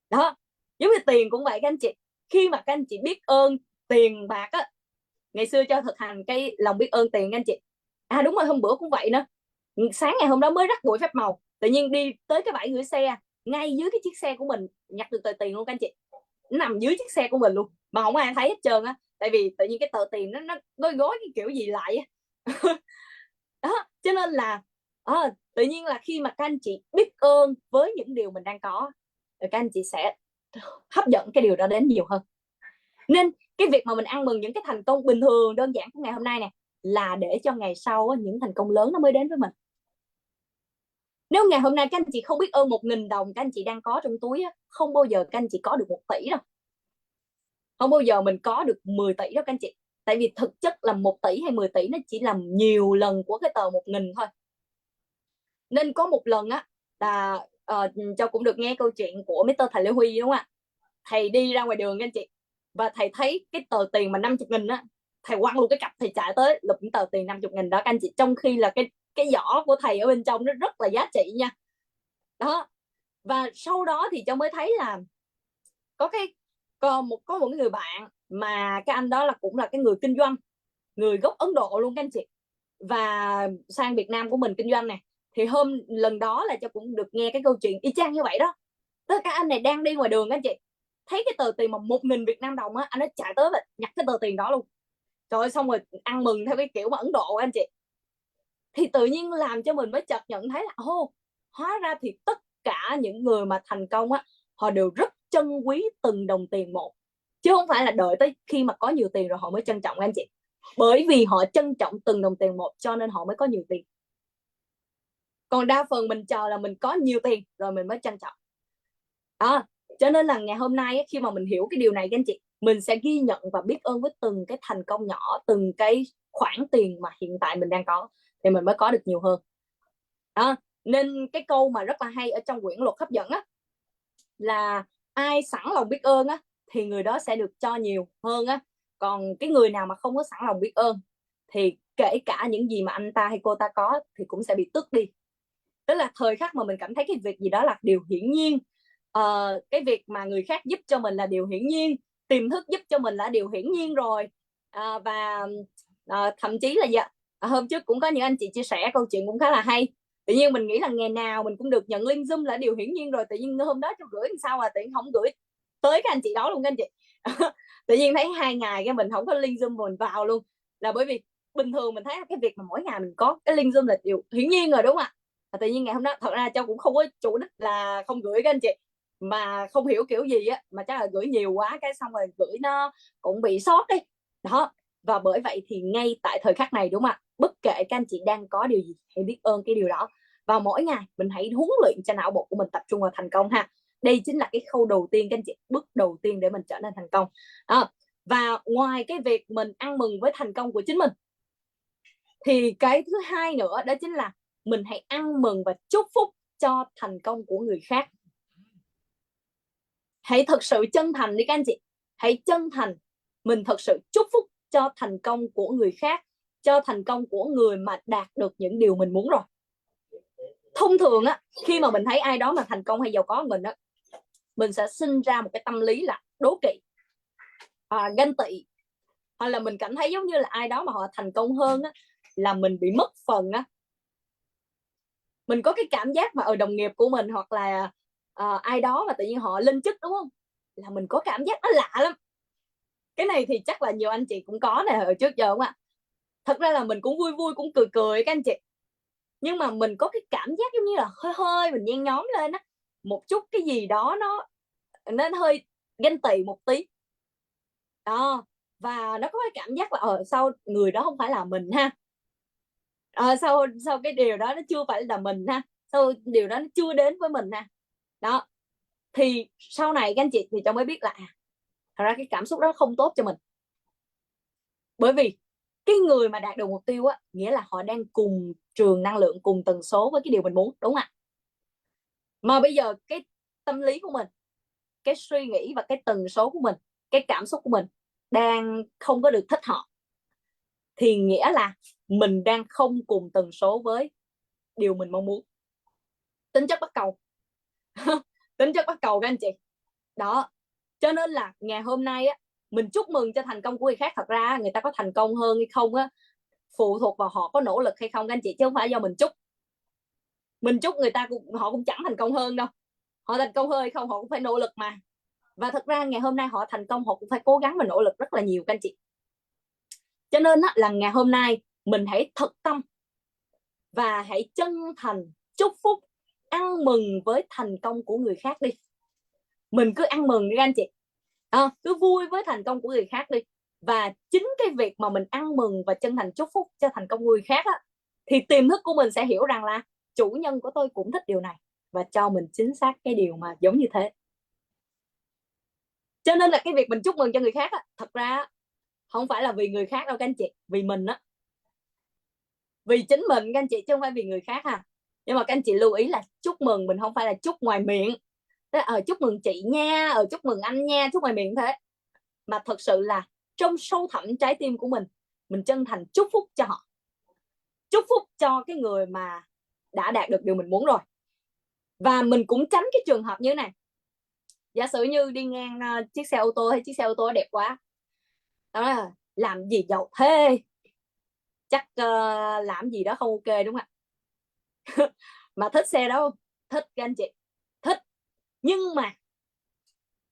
đó. Giống như tiền cũng vậy các anh chị, khi mà các anh chị biết ơn tiền bạc á, ngày xưa cho thực hành cái lòng biết ơn tiền các anh chị. Đúng rồi, hôm bữa cũng vậy nữa, sáng ngày hôm đó mới rắc bụi phép màu, tự nhiên đi tới cái bãi gửi xe, ngay dưới cái chiếc xe của mình nhặt được tờ tiền luôn các anh chị, nằm dưới chiếc xe của mình luôn mà không ai thấy hết trơn á, tại vì tự nhiên cái tờ tiền nó gói gói cái kiểu gì lại á. Đó, cho nên là tự nhiên là khi mà các anh chị biết ơn với những điều mình đang có, rồi các anh chị sẽ hấp dẫn cái điều đó đến nhiều hơn. Nên cái việc mà mình ăn mừng những cái thành công bình thường đơn giản của ngày hôm nay nè, là để cho ngày sau những thành công lớn nó mới đến với mình. Nếu ngày hôm nay các anh chị không biết ơn 1.000 đồng các anh chị đang có trong túi á, không bao giờ các anh chị có được 1 tỷ đâu, không bao giờ mình có được 10 tỷ đâu các anh chị. Tại vì thực chất là 1 tỷ hay 10 tỷ nó chỉ là nhiều lần của cái tờ 1.000 thôi. Nên có một lần á là Châu cũng được nghe câu chuyện của Mr. Thầy Lê Huy, đúng không ạ? Thầy đi ra ngoài đường các anh chị, và thầy thấy cái tờ tiền mà 50.000 á, thầy quăng luôn cái cặp, thầy chạy tới lụm tờ tiền 50.000 đó các anh chị, trong khi là cái giỏ của thầy ở bên trong nó rất là giá trị nha. Đó, và sau đó thì Châu mới thấy là có một người bạn mà cái anh đó là cũng là cái người kinh doanh, người gốc Ấn Độ luôn các anh chị, và sang Việt Nam của mình kinh doanh này. Thì lần đó là Châu cũng được nghe cái câu chuyện y chang như vậy đó. Tức các anh này đang đi ngoài đường các anh chị, thấy cái tờ tiền mà 1.000 Việt Nam đồng á, anh ấy chạy tới và nhặt cái tờ tiền đó luôn. Trời ơi, xong rồi ăn mừng theo cái kiểu mà Ấn Độ anh chị. Thì tự nhiên làm cho mình mới chợt nhận thấy là hóa ra thì tất cả những người mà thành công á, họ đều rất trân quý từng đồng tiền một, chứ không phải là đợi tới khi mà có nhiều tiền rồi họ mới trân trọng anh chị. Bởi vì họ trân trọng từng đồng tiền một cho nên họ mới có nhiều tiền. Còn đa phần mình chờ là mình có nhiều tiền rồi mình mới trân trọng. Cho nên là ngày hôm nay khi mà mình hiểu cái điều này các anh chị, mình sẽ ghi nhận và biết ơn với từng cái thành công nhỏ, từng cái khoản tiền mà hiện tại mình đang có, thì mình mới có được nhiều hơn. Nên cái câu mà rất là hay ở trong quyển luật hấp dẫn á, là ai sẵn lòng biết ơn á thì người đó sẽ được cho nhiều hơn á. Còn cái người nào mà không có sẵn lòng biết ơn thì kể cả những gì mà anh ta hay cô ta có thì cũng sẽ bị tước đi. Tức là thời khắc mà mình cảm thấy cái việc gì đó là điều hiển nhiên, cái việc mà người khác giúp cho mình là điều hiển nhiên, tiềm thức giúp cho mình là điều hiển nhiên rồi. Và thậm chí là hôm trước cũng có những anh chị chia sẻ câu chuyện cũng khá là hay. Tự nhiên mình nghĩ là ngày nào mình cũng được nhận link Zoom là điều hiển nhiên rồi, tự nhiên hôm đó tôi gửi làm sao mà tự nhiên không gửi tới các anh chị đó luôn các anh chị. Tự nhiên thấy 2 ngày cái mình không có link Zoom mình vào luôn, là bởi vì bình thường mình thấy cái việc mà mỗi ngày mình có cái link Zoom là điều hiển nhiên rồi, đúng không ạ? Tự nhiên ngày hôm đó thật ra Châu cũng không có chủ đích là không gửi các anh chị, mà không hiểu kiểu gì á, mà chắc là gửi nhiều quá cái xong rồi gửi nó cũng bị sót đi đó. Và bởi vậy thì ngay tại thời khắc này, đúng không ạ, bất kể các anh chị đang có điều gì hãy biết ơn cái điều đó. Và mỗi ngày mình hãy huấn luyện cho não bộ của mình tập trung vào thành công ha. Đây chính là cái khâu đầu tiên các anh chị, bước đầu tiên để mình trở nên thành công. Và ngoài cái việc mình ăn mừng với thành công của chính mình, thì cái thứ hai nữa đó chính là mình hãy ăn mừng và chúc phúc cho thành công của người khác. Hãy thật sự chân thành đi các anh chị. Hãy chân thành, mình thật sự chúc phúc cho thành công của người khác, cho thành công của người mà đạt được những điều mình muốn rồi. Thông thường á, khi mà mình thấy ai đó mà thành công hay giàu có hơn mình á, mình sẽ sinh ra một cái tâm lý là đố kỵ, ganh tị, hoặc là mình cảm thấy giống như là ai đó mà họ thành công hơn á, là mình bị mất phần á. Mình có cái cảm giác mà ở đồng nghiệp của mình hoặc là ai đó mà tự nhiên họ lên chức, đúng không, là mình có cảm giác nó lạ lắm. Cái này thì chắc là nhiều anh chị cũng có nè ở trước giờ không ạ? Thật ra là mình cũng vui vui, cũng cười cười các anh chị, nhưng mà mình có cái cảm giác giống như là hơi hơi mình nhen nhóm lên á, một chút cái gì đó nó hơi ganh tị một tí đó. Và nó có cái cảm giác là sao người đó không phải là mình ha, sao cái điều đó nó chưa phải là mình ha, sao điều đó nó chưa đến với mình ha. Đó, thì sau này các anh chị thì cháu mới biết là thật ra cái cảm xúc đó không tốt cho mình. Bởi vì cái người mà đạt được mục tiêu á, nghĩa là họ đang cùng trường năng lượng, cùng tần số với cái điều mình muốn, đúng không ạ? Mà bây giờ cái tâm lý của mình, cái suy nghĩ và cái tần số của mình, cái cảm xúc của mình đang không có được thích họ, thì nghĩa là mình đang không cùng tần số với điều mình mong muốn. Tính chất bắt cầu. Tính chất bắt cầu các anh chị. Đó, cho nên là ngày hôm nay á, mình chúc mừng cho thành công của người khác. Thật ra người ta có thành công hơn hay không á, phụ thuộc vào họ có nỗ lực hay không các anh chị, chứ không phải do mình chúc. Mình chúc người ta họ cũng chẳng thành công hơn đâu. Họ thành công hơn hay không họ cũng phải nỗ lực mà. Và thật ra ngày hôm nay họ thành công, họ cũng phải cố gắng và nỗ lực rất là nhiều các anh chị. Cho nên á, là ngày hôm nay mình hãy thật tâm và hãy chân thành chúc phúc, ăn mừng với thành công của người khác đi. Mình cứ ăn mừng đi các anh chị, cứ vui với thành công của người khác đi. Và chính cái việc mà mình ăn mừng và chân thành chúc phúc cho thành công của người khác á, thì tiềm thức của mình sẽ hiểu rằng là chủ nhân của tôi cũng thích điều này, và cho mình chính xác cái điều mà giống như thế. Cho nên là cái việc mình chúc mừng cho người khác á, thật ra không phải là vì người khác đâu các anh chị, vì mình á, vì chính mình các anh chị, chứ không phải vì người khác ha. Nhưng mà các anh chị lưu ý là chúc mừng mình không phải là chúc ngoài miệng, chúc mừng chị nha, chúc mừng anh nha, chúc ngoài miệng thế, mà thật sự là trong sâu thẳm trái tim của mình chân thành chúc phúc cho họ, chúc phúc cho cái người mà đã đạt được điều mình muốn rồi. Và mình cũng tránh cái trường hợp như thế này. Giả sử như đi ngang chiếc xe ô tô, hay chiếc xe ô tô đẹp quá, đó là làm gì giàu thế, chắc làm gì đó không ok, đúng không ạ? Mà thích xe đó không? Thích các anh chị, thích. Nhưng mà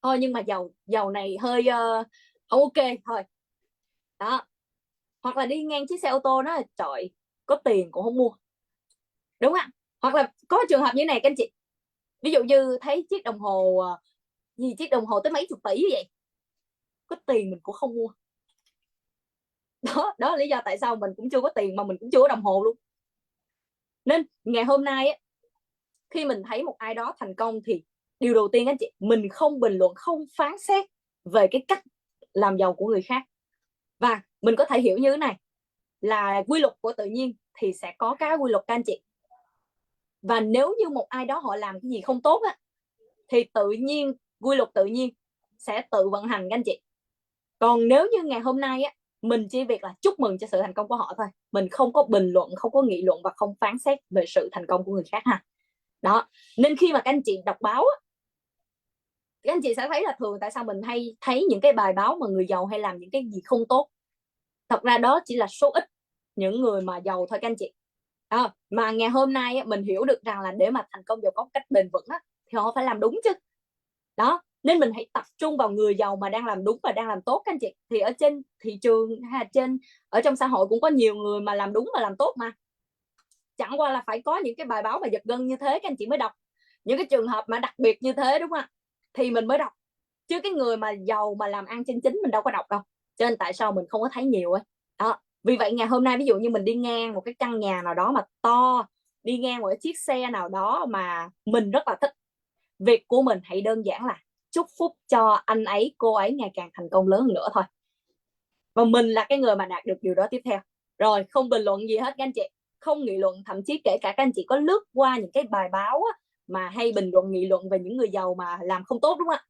thôi, nhưng mà giàu này hơi không ok thôi đó. Hoặc là đi ngang chiếc xe ô tô đó, trời, có tiền cũng không mua, đúng không ạ? Hoặc là có trường hợp như này các anh chị, ví dụ như thấy chiếc đồng hồ chiếc đồng hồ tới mấy chục tỷ vậy, có tiền mình cũng không mua. Đó là lý do tại sao mình cũng chưa có tiền mà mình cũng chưa có đồng hồ luôn. Nên ngày hôm nay á, khi mình thấy một ai đó thành công thì điều đầu tiên anh chị, mình không bình luận, không phán xét về cái cách làm giàu của người khác. Và mình có thể hiểu như thế này, là quy luật của tự nhiên thì sẽ có cái quy luật các anh chị. Và nếu như một ai đó họ làm cái gì không tốt á, thì tự nhiên quy luật tự nhiên sẽ tự vận hành các anh chị. Còn nếu như ngày hôm nay á, mình chỉ việc là chúc mừng cho sự thành công của họ thôi, mình không có bình luận, không có nghị luận và không phán xét về sự thành công của người khác ha. Đó, nên khi mà các anh chị đọc báo á, các anh chị sẽ thấy là thường tại sao mình hay thấy những cái bài báo mà người giàu hay làm những cái gì không tốt. Thật ra đó chỉ là số ít những người mà giàu thôi các anh chị. Mà ngày hôm nay mình hiểu được rằng là để mà thành công giàu có một cách bền vững á, thì họ phải làm đúng chứ. Đó, nên mình hãy tập trung vào người giàu mà đang làm đúng và đang làm tốt các anh chị. Thì ở trên thị trường hay ở trong xã hội cũng có nhiều người mà làm đúng và làm tốt mà. Chẳng qua là phải có những cái bài báo mà giật gân như thế các anh chị mới đọc, những cái trường hợp mà đặc biệt như thế, đúng không ạ, thì mình mới đọc. Chứ cái người mà giàu mà làm ăn chân chính mình đâu có đọc đâu. Cho nên tại sao mình không có thấy nhiều ấy. Đó, vì vậy ngày hôm nay ví dụ như mình đi ngang một cái căn nhà nào đó mà to, đi ngang một chiếc xe nào đó mà mình rất là thích, việc của mình hãy đơn giản là chúc phúc cho anh ấy cô ấy ngày càng thành công lớn hơn nữa thôi, và mình là cái người mà đạt được điều đó tiếp theo. Rồi không bình luận gì hết các anh chị, không nghị luận, thậm chí kể cả các anh chị có lướt qua những cái bài báo á, mà hay bình luận nghị luận về những người giàu mà làm không tốt, đúng không ạ?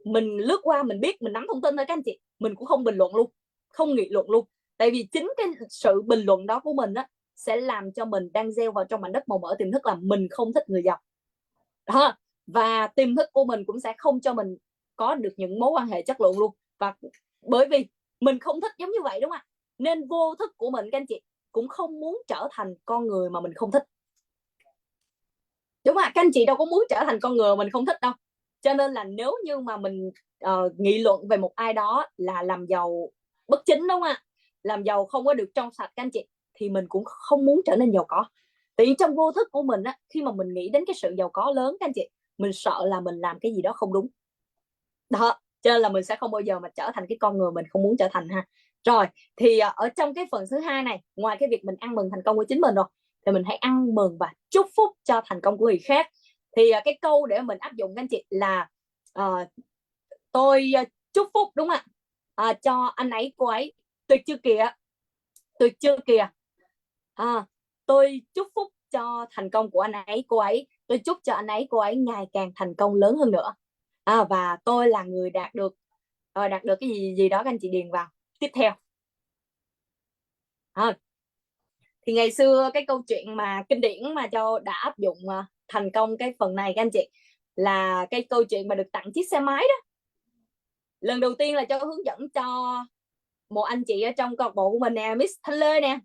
Mình lướt qua, mình biết, mình nắm thông tin thôi các anh chị, mình cũng không bình luận luôn, không nghị luận luôn. Tại vì chính cái sự bình luận đó của mình á sẽ làm cho mình đang gieo vào trong mảnh đất màu mỡ tiềm thức là mình không thích người giàu đó, và tiềm thức của mình cũng sẽ không cho mình có được những mối quan hệ chất lượng luôn. Và bởi vì mình không thích giống như vậy, đúng không ạ, nên vô thức của mình các anh chị cũng không muốn trở thành con người mà mình không thích, đúng không ạ? Các anh chị đâu có muốn trở thành con người mà mình không thích đâu. Cho nên là nếu như mà mình nghị luận về một ai đó là làm giàu bất chính, đúng không ạ, làm giàu không có được trong sạch các anh chị, thì mình cũng không muốn trở nên giàu có. Tại vì trong vô thức của mình á, khi mà mình nghĩ đến cái sự giàu có lớn các anh chị, mình sợ là mình làm cái gì đó không đúng đó, cho nên là mình sẽ không bao giờ mà trở thành cái con người mình không muốn trở thành ha. Rồi thì ở trong cái phần thứ hai này, ngoài cái việc mình ăn mừng thành công của chính mình rồi, thì mình hãy ăn mừng và chúc phúc cho thành công của người khác. Thì cái câu để mình áp dụng các anh chị là tôi chúc phúc, đúng không ạ, cho anh ấy cô ấy, tuyệt chưa kìa, tuyệt chưa kìa, tôi chúc phúc cho thành công của anh ấy cô ấy, tôi chúc cho anh ấy cô ấy ngày càng thành công lớn hơn nữa, và tôi là người đạt được cái gì gì đó, các anh chị điền vào tiếp theo. Thì ngày xưa cái câu chuyện mà kinh điển mà Châu đã áp dụng thành công cái phần này các anh chị, là cái câu chuyện mà được tặng chiếc xe máy đó. Lần đầu tiên là Châu hướng dẫn cho một anh chị ở trong câu lạc bộ của mình nè, Miss Thanh Lê nè.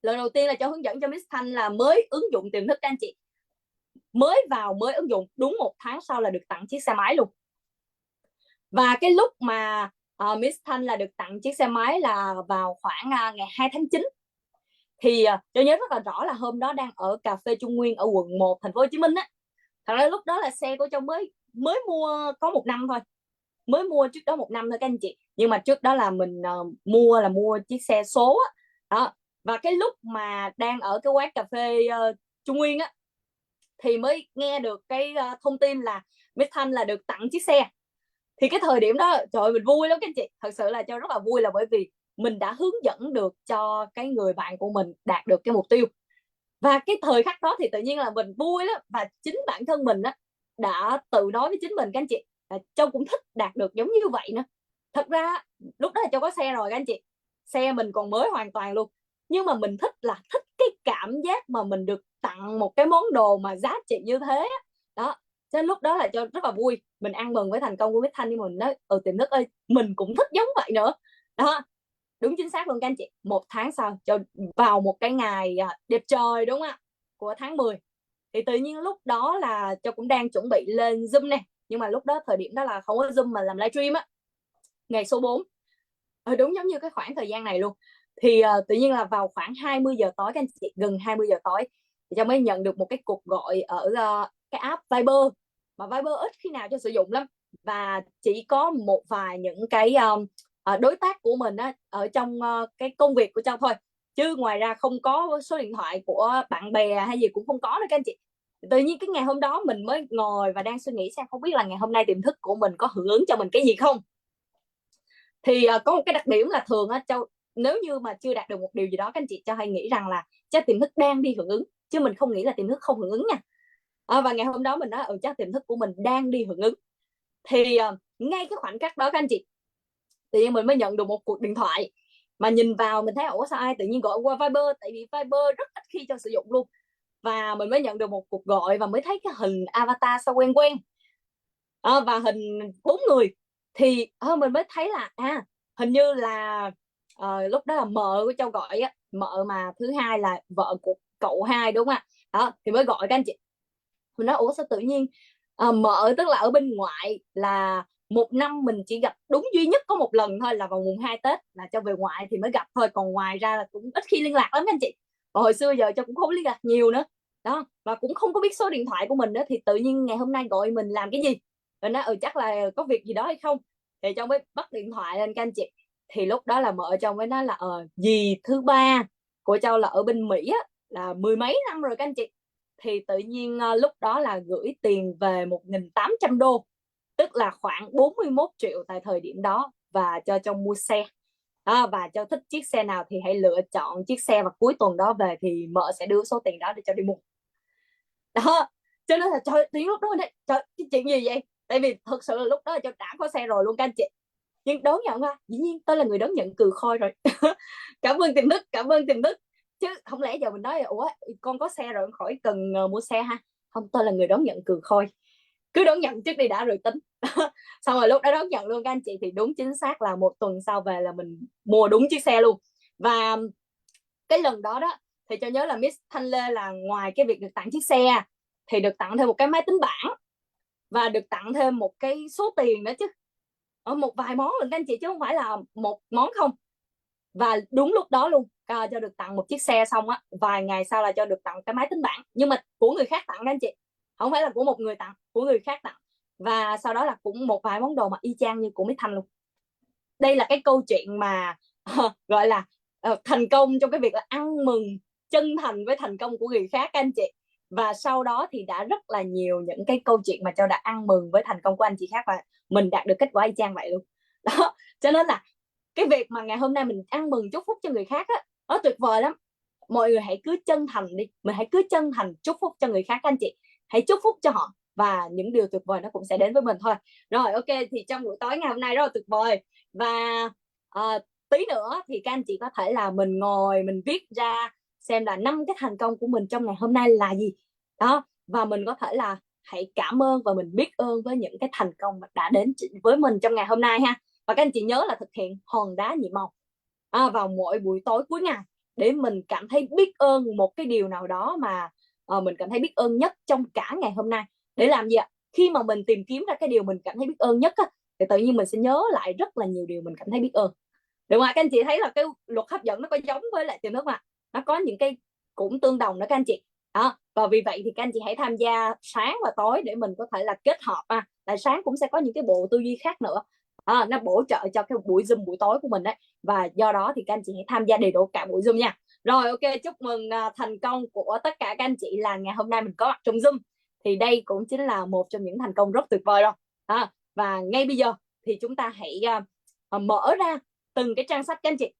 Lần đầu tiên là Châu hướng dẫn cho Miss Thanh là mới ứng dụng tiềm thức các anh chị, mới vào mới ứng dụng, đúng 1 tháng sau là được tặng chiếc xe máy luôn. Và cái lúc mà Miss Thanh là được tặng chiếc xe máy là vào khoảng ngày 2 tháng 9. Thì tôi nhớ rất là rõ là hôm đó đang ở cà phê Trung Nguyên ở quận 1 thành phố Hồ Chí Minh á. Thật ra lúc đó là xe của Châu mới mới mua có 1 năm thôi, mới mua trước đó 1 năm thôi các anh chị, nhưng mà trước đó là mình mua chiếc xe số á đó. Và cái lúc mà đang ở cái quán cà phê Trung Nguyên á, thì mới nghe được cái thông tin là Miss Thanh là được tặng chiếc xe. Thì cái thời điểm đó trời ơi, mình vui lắm các anh chị, thật sự là Châu rất là vui, là bởi vì mình đã hướng dẫn được cho cái người bạn của mình đạt được cái mục tiêu. Và cái thời khắc đó thì tự nhiên là mình vui lắm, và chính bản thân mình á đã tự nói với chính mình các anh chị là Châu cũng thích đạt được giống như vậy nữa. Thật ra lúc đó là Châu có xe rồi các anh chị, xe mình còn mới hoàn toàn luôn, nhưng mà mình thích cái cảm giác mà mình được tặng một cái món đồ mà giá trị như thế đó. Cho nên lúc đó là Châu rất là vui, mình ăn mừng với thành công của Miss Thanh, nhưng mà mình nói Tiềm Thức ơi, mình cũng thích giống vậy nữa đó. Đúng chính xác luôn các anh chị, 1 tháng sau cho vào một cái ngày đẹp trời, đúng không ạ, của tháng 10, thì tự nhiên lúc đó là Châu cũng đang chuẩn bị lên Zoom nè, nhưng mà lúc đó thời điểm đó là không có Zoom mà làm livestream á, ngày số 4. Đúng giống như cái khoảng thời gian này luôn. Thì tự nhiên là vào khoảng 20 giờ tối các anh chị, gần 20 giờ tối thì Châu mới nhận được một cái cuộc gọi ở cái app Viber, mà Viber ít khi nào cho sử dụng lắm, và chỉ có một vài những cái đối tác của mình á, ở trong cái công việc của Châu thôi, chứ ngoài ra không có số điện thoại của bạn bè hay gì cũng không có nữa các anh chị. Tự nhiên cái ngày hôm đó mình mới ngồi và đang suy nghĩ xem không biết là ngày hôm nay tiềm thức của mình có hưởng ứng cho mình cái gì không. Thì có một cái đặc điểm là thường á Châu, nếu như mà chưa đạt được một điều gì đó các anh chị, Châu hay nghĩ rằng là chắc tiềm thức đang đi hưởng ứng, chứ mình không nghĩ là tiềm thức không hưởng ứng nha. Và ngày hôm đó mình nói chắc tiềm thức của mình đang đi hưởng ứng. Thì ngay cái khoảnh khắc đó các anh chị, tự nhiên mình mới nhận được một cuộc điện thoại, mà nhìn vào mình thấy ủa sao ai tự nhiên gọi qua Viber, tại vì Viber rất ít khi cho sử dụng luôn. Và mình mới nhận được một cuộc gọi và mới thấy cái hình avatar sao quen quen, và hình 4 người. Thì mình mới thấy là hình như là lúc đó là mợ của Châu gọi á, mợ mà thứ hai là vợ của cậu hai, đúng không ạ? Đó thì mới gọi các anh chị. Mình nói ủa sao tự nhiên mợ, tức là ở bên ngoại là 1 năm mình chỉ gặp đúng duy nhất có 1 lần thôi, là vào mùng 2 Tết là Châu về ngoại thì mới gặp thôi, còn ngoài ra là cũng ít khi liên lạc lắm các anh chị. Và hồi xưa giờ Châu cũng không liên lạc nhiều nữa đó, và cũng không có biết số điện thoại của mình nữa. Thì tự nhiên ngày hôm nay gọi mình làm cái gì, rồi nói chắc là có việc gì đó hay không, thì Châu mới bắt điện thoại lên các anh chị. Thì lúc đó là mợ Châu mới nói là dì thứ ba của Châu là ở bên Mỹ á, là mười mấy năm rồi các anh chị. Thì tự nhiên lúc đó là gửi tiền về 1.800 đô, tức là khoảng 41 triệu tại thời điểm đó, và cho mua xe. Và cho thích chiếc xe nào thì hãy lựa chọn chiếc xe, và cuối tuần đó về thì mợ sẽ đưa số tiền đó để cho đi mua. Đó, cho nên là trời, tiếng lúc đó đấy, trời, cái chuyện gì vậy? Tại vì thực sự là lúc đó là cho đã có xe rồi luôn các anh chị. Nhưng đón nhận qua, dĩ nhiên tôi là người đón nhận cừ khôi rồi. Cảm ơn tiềm thức, cảm ơn tiềm thức. Chứ không lẽ giờ mình nói ủa con có xe rồi khỏi cần mua xe ha. Không, tôi là người đón nhận cừ khôi, cứ đón nhận trước đi đã rồi tính. Xong rồi lúc đó đón nhận luôn các anh chị, thì đúng chính xác là một tuần sau về là mình mua đúng chiếc xe luôn. Và cái lần đó đó thì cho nhớ là Miss Thanh Lê là ngoài cái việc được tặng chiếc xe thì được tặng thêm một cái máy tính bảng, và được tặng thêm một cái số tiền nữa chứ, ở một vài món lần các anh chị, chứ không phải là một món không. Và đúng lúc đó luôn cho được tặng một chiếc xe, xong á vài ngày sau là cho được tặng cái máy tính bảng, nhưng mà của người khác tặng các anh chị, không phải là của một người tặng, của người khác tặng. Và sau đó là cũng một vài món đồ mà y chang như của Miss Thanh luôn. Đây là cái câu chuyện mà gọi là thành công trong cái việc là ăn mừng chân thành với thành công của người khác các anh chị. Và sau đó thì đã rất là nhiều những cái câu chuyện mà Châu đã ăn mừng với thành công của anh chị khác, và mình đạt được kết quả y chang vậy luôn. Đó, cho nên là cái việc mà ngày hôm nay mình ăn mừng chúc phúc cho người khác á, nó tuyệt vời lắm. Mọi người hãy cứ chân thành đi, mình hãy cứ chân thành chúc phúc cho người khác các anh chị, hãy chúc phúc cho họ và những điều tuyệt vời nó cũng sẽ đến với mình thôi. Rồi ok, thì trong buổi tối ngày hôm nay rất là tuyệt vời. Và tí nữa thì các anh chị có thể là mình ngồi mình viết ra xem là 5 cái thành công của mình trong ngày hôm nay là gì đó, và mình có thể là hãy cảm ơn và mình biết ơn với những cái thành công mà đã đến với mình trong ngày hôm nay ha. Và các anh chị nhớ là thực hiện hòn đá nhiệm màu vào mỗi buổi tối cuối ngày, để mình cảm thấy biết ơn một cái điều nào đó mà mình cảm thấy biết ơn nhất trong cả ngày hôm nay. Để làm gì ạ? Khi mà mình tìm kiếm ra cái điều mình cảm thấy biết ơn nhất á, thì tự nhiên mình sẽ nhớ lại rất là nhiều điều mình cảm thấy biết ơn. Đúng không? Các anh chị thấy là cái luật hấp dẫn nó có giống với lại tiềm thức mà, nó có những cái cũng tương đồng đó các anh chị. Đó, và vì vậy thì các anh chị hãy tham gia sáng và tối để mình có thể là kết hợp. Tại sáng cũng sẽ có những cái bộ tư duy khác nữa, nó bổ trợ cho cái buổi Zoom buổi tối của mình đấy. Và do đó thì các anh chị hãy tham gia đầy đủ cả buổi Zoom nha. Rồi ok, chúc mừng thành công của tất cả các anh chị là ngày hôm nay mình có mặt trong Zoom. Thì đây cũng chính là một trong những thành công rất tuyệt vời rồi. Và ngay bây giờ thì chúng ta hãy mở ra từng cái trang sách. Các anh chị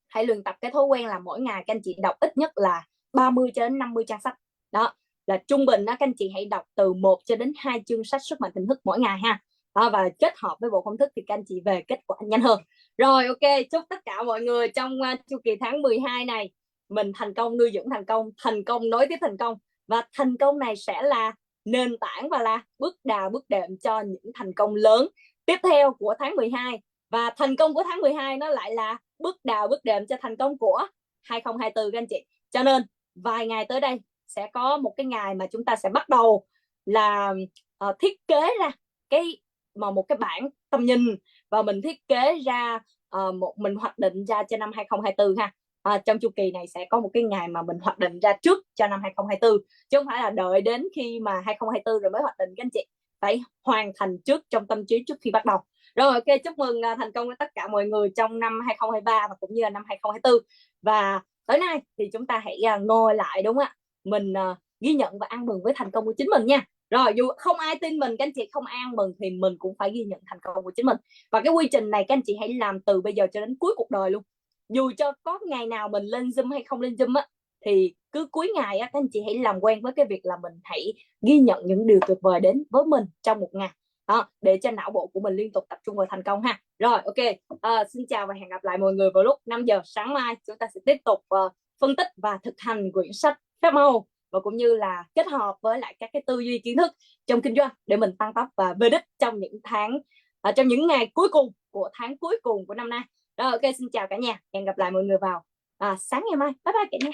hãy luyện tập cái thói quen là mỗi ngày các anh chị đọc ít nhất là 30 cho đến 50 trang sách. Đó là trung bình đó, các anh chị hãy đọc từ 1 cho đến 2 chương sách sức mạnh tỉnh thức mỗi ngày ha. Và kết hợp với bộ công thức thì các anh chị về kết quả nhanh hơn. Rồi ok, chúc tất cả mọi người trong chu kỳ tháng 12 này mình thành công nuôi dưỡng thành công, thành công nối tiếp thành công, và thành công này sẽ là nền tảng và là bước đà bước đệm cho những thành công lớn tiếp theo của tháng 12. Và thành công của tháng 12 nó lại là bước đà bước đệm cho thành công của 2024 các anh chị. Cho nên vài ngày tới đây sẽ có một cái ngày mà chúng ta sẽ bắt đầu là thiết kế ra một cái bảng tầm nhìn, và mình thiết kế ra mình hoạch định ra cho năm 2024 ha. Trong chu kỳ này sẽ có một cái ngày mà mình hoạch định ra trước cho năm 2024, chứ không phải là đợi đến khi mà 2024 rồi mới hoạch định các anh chị, phải hoàn thành trước trong tâm trí trước khi bắt đầu. Rồi ok, chúc mừng thành công với tất cả mọi người trong năm 2023 và cũng như là năm 2024. Và tối nay thì chúng ta hãy ngồi lại, đúng không ạ, mình ghi nhận và ăn mừng với thành công của chính mình nha. Rồi dù không ai tin mình, các anh chị không ăn mừng thì mình cũng phải ghi nhận thành công của chính mình. Và cái quy trình này các anh chị hãy làm từ bây giờ cho đến cuối cuộc đời luôn. Dù cho có ngày nào mình lên Zoom hay không lên Zoom á, thì cứ cuối ngày á, các anh chị hãy làm quen với cái việc là mình hãy ghi nhận những điều tuyệt vời đến với mình trong một ngày. Để cho não bộ của mình liên tục tập trung vào thành công ha. Rồi ok, xin chào và hẹn gặp lại mọi người vào lúc 5 giờ sáng mai. Chúng ta sẽ tiếp tục phân tích và thực hành quyển sách phép màu, và cũng như là kết hợp với lại các cái tư duy kiến thức trong kinh doanh để mình tăng tốc và về đích trong những tháng trong những ngày cuối cùng của tháng cuối cùng của năm nay. Rồi ok, xin chào cả nhà, hẹn gặp lại mọi người vào sáng ngày mai. Bye bye cả nhà.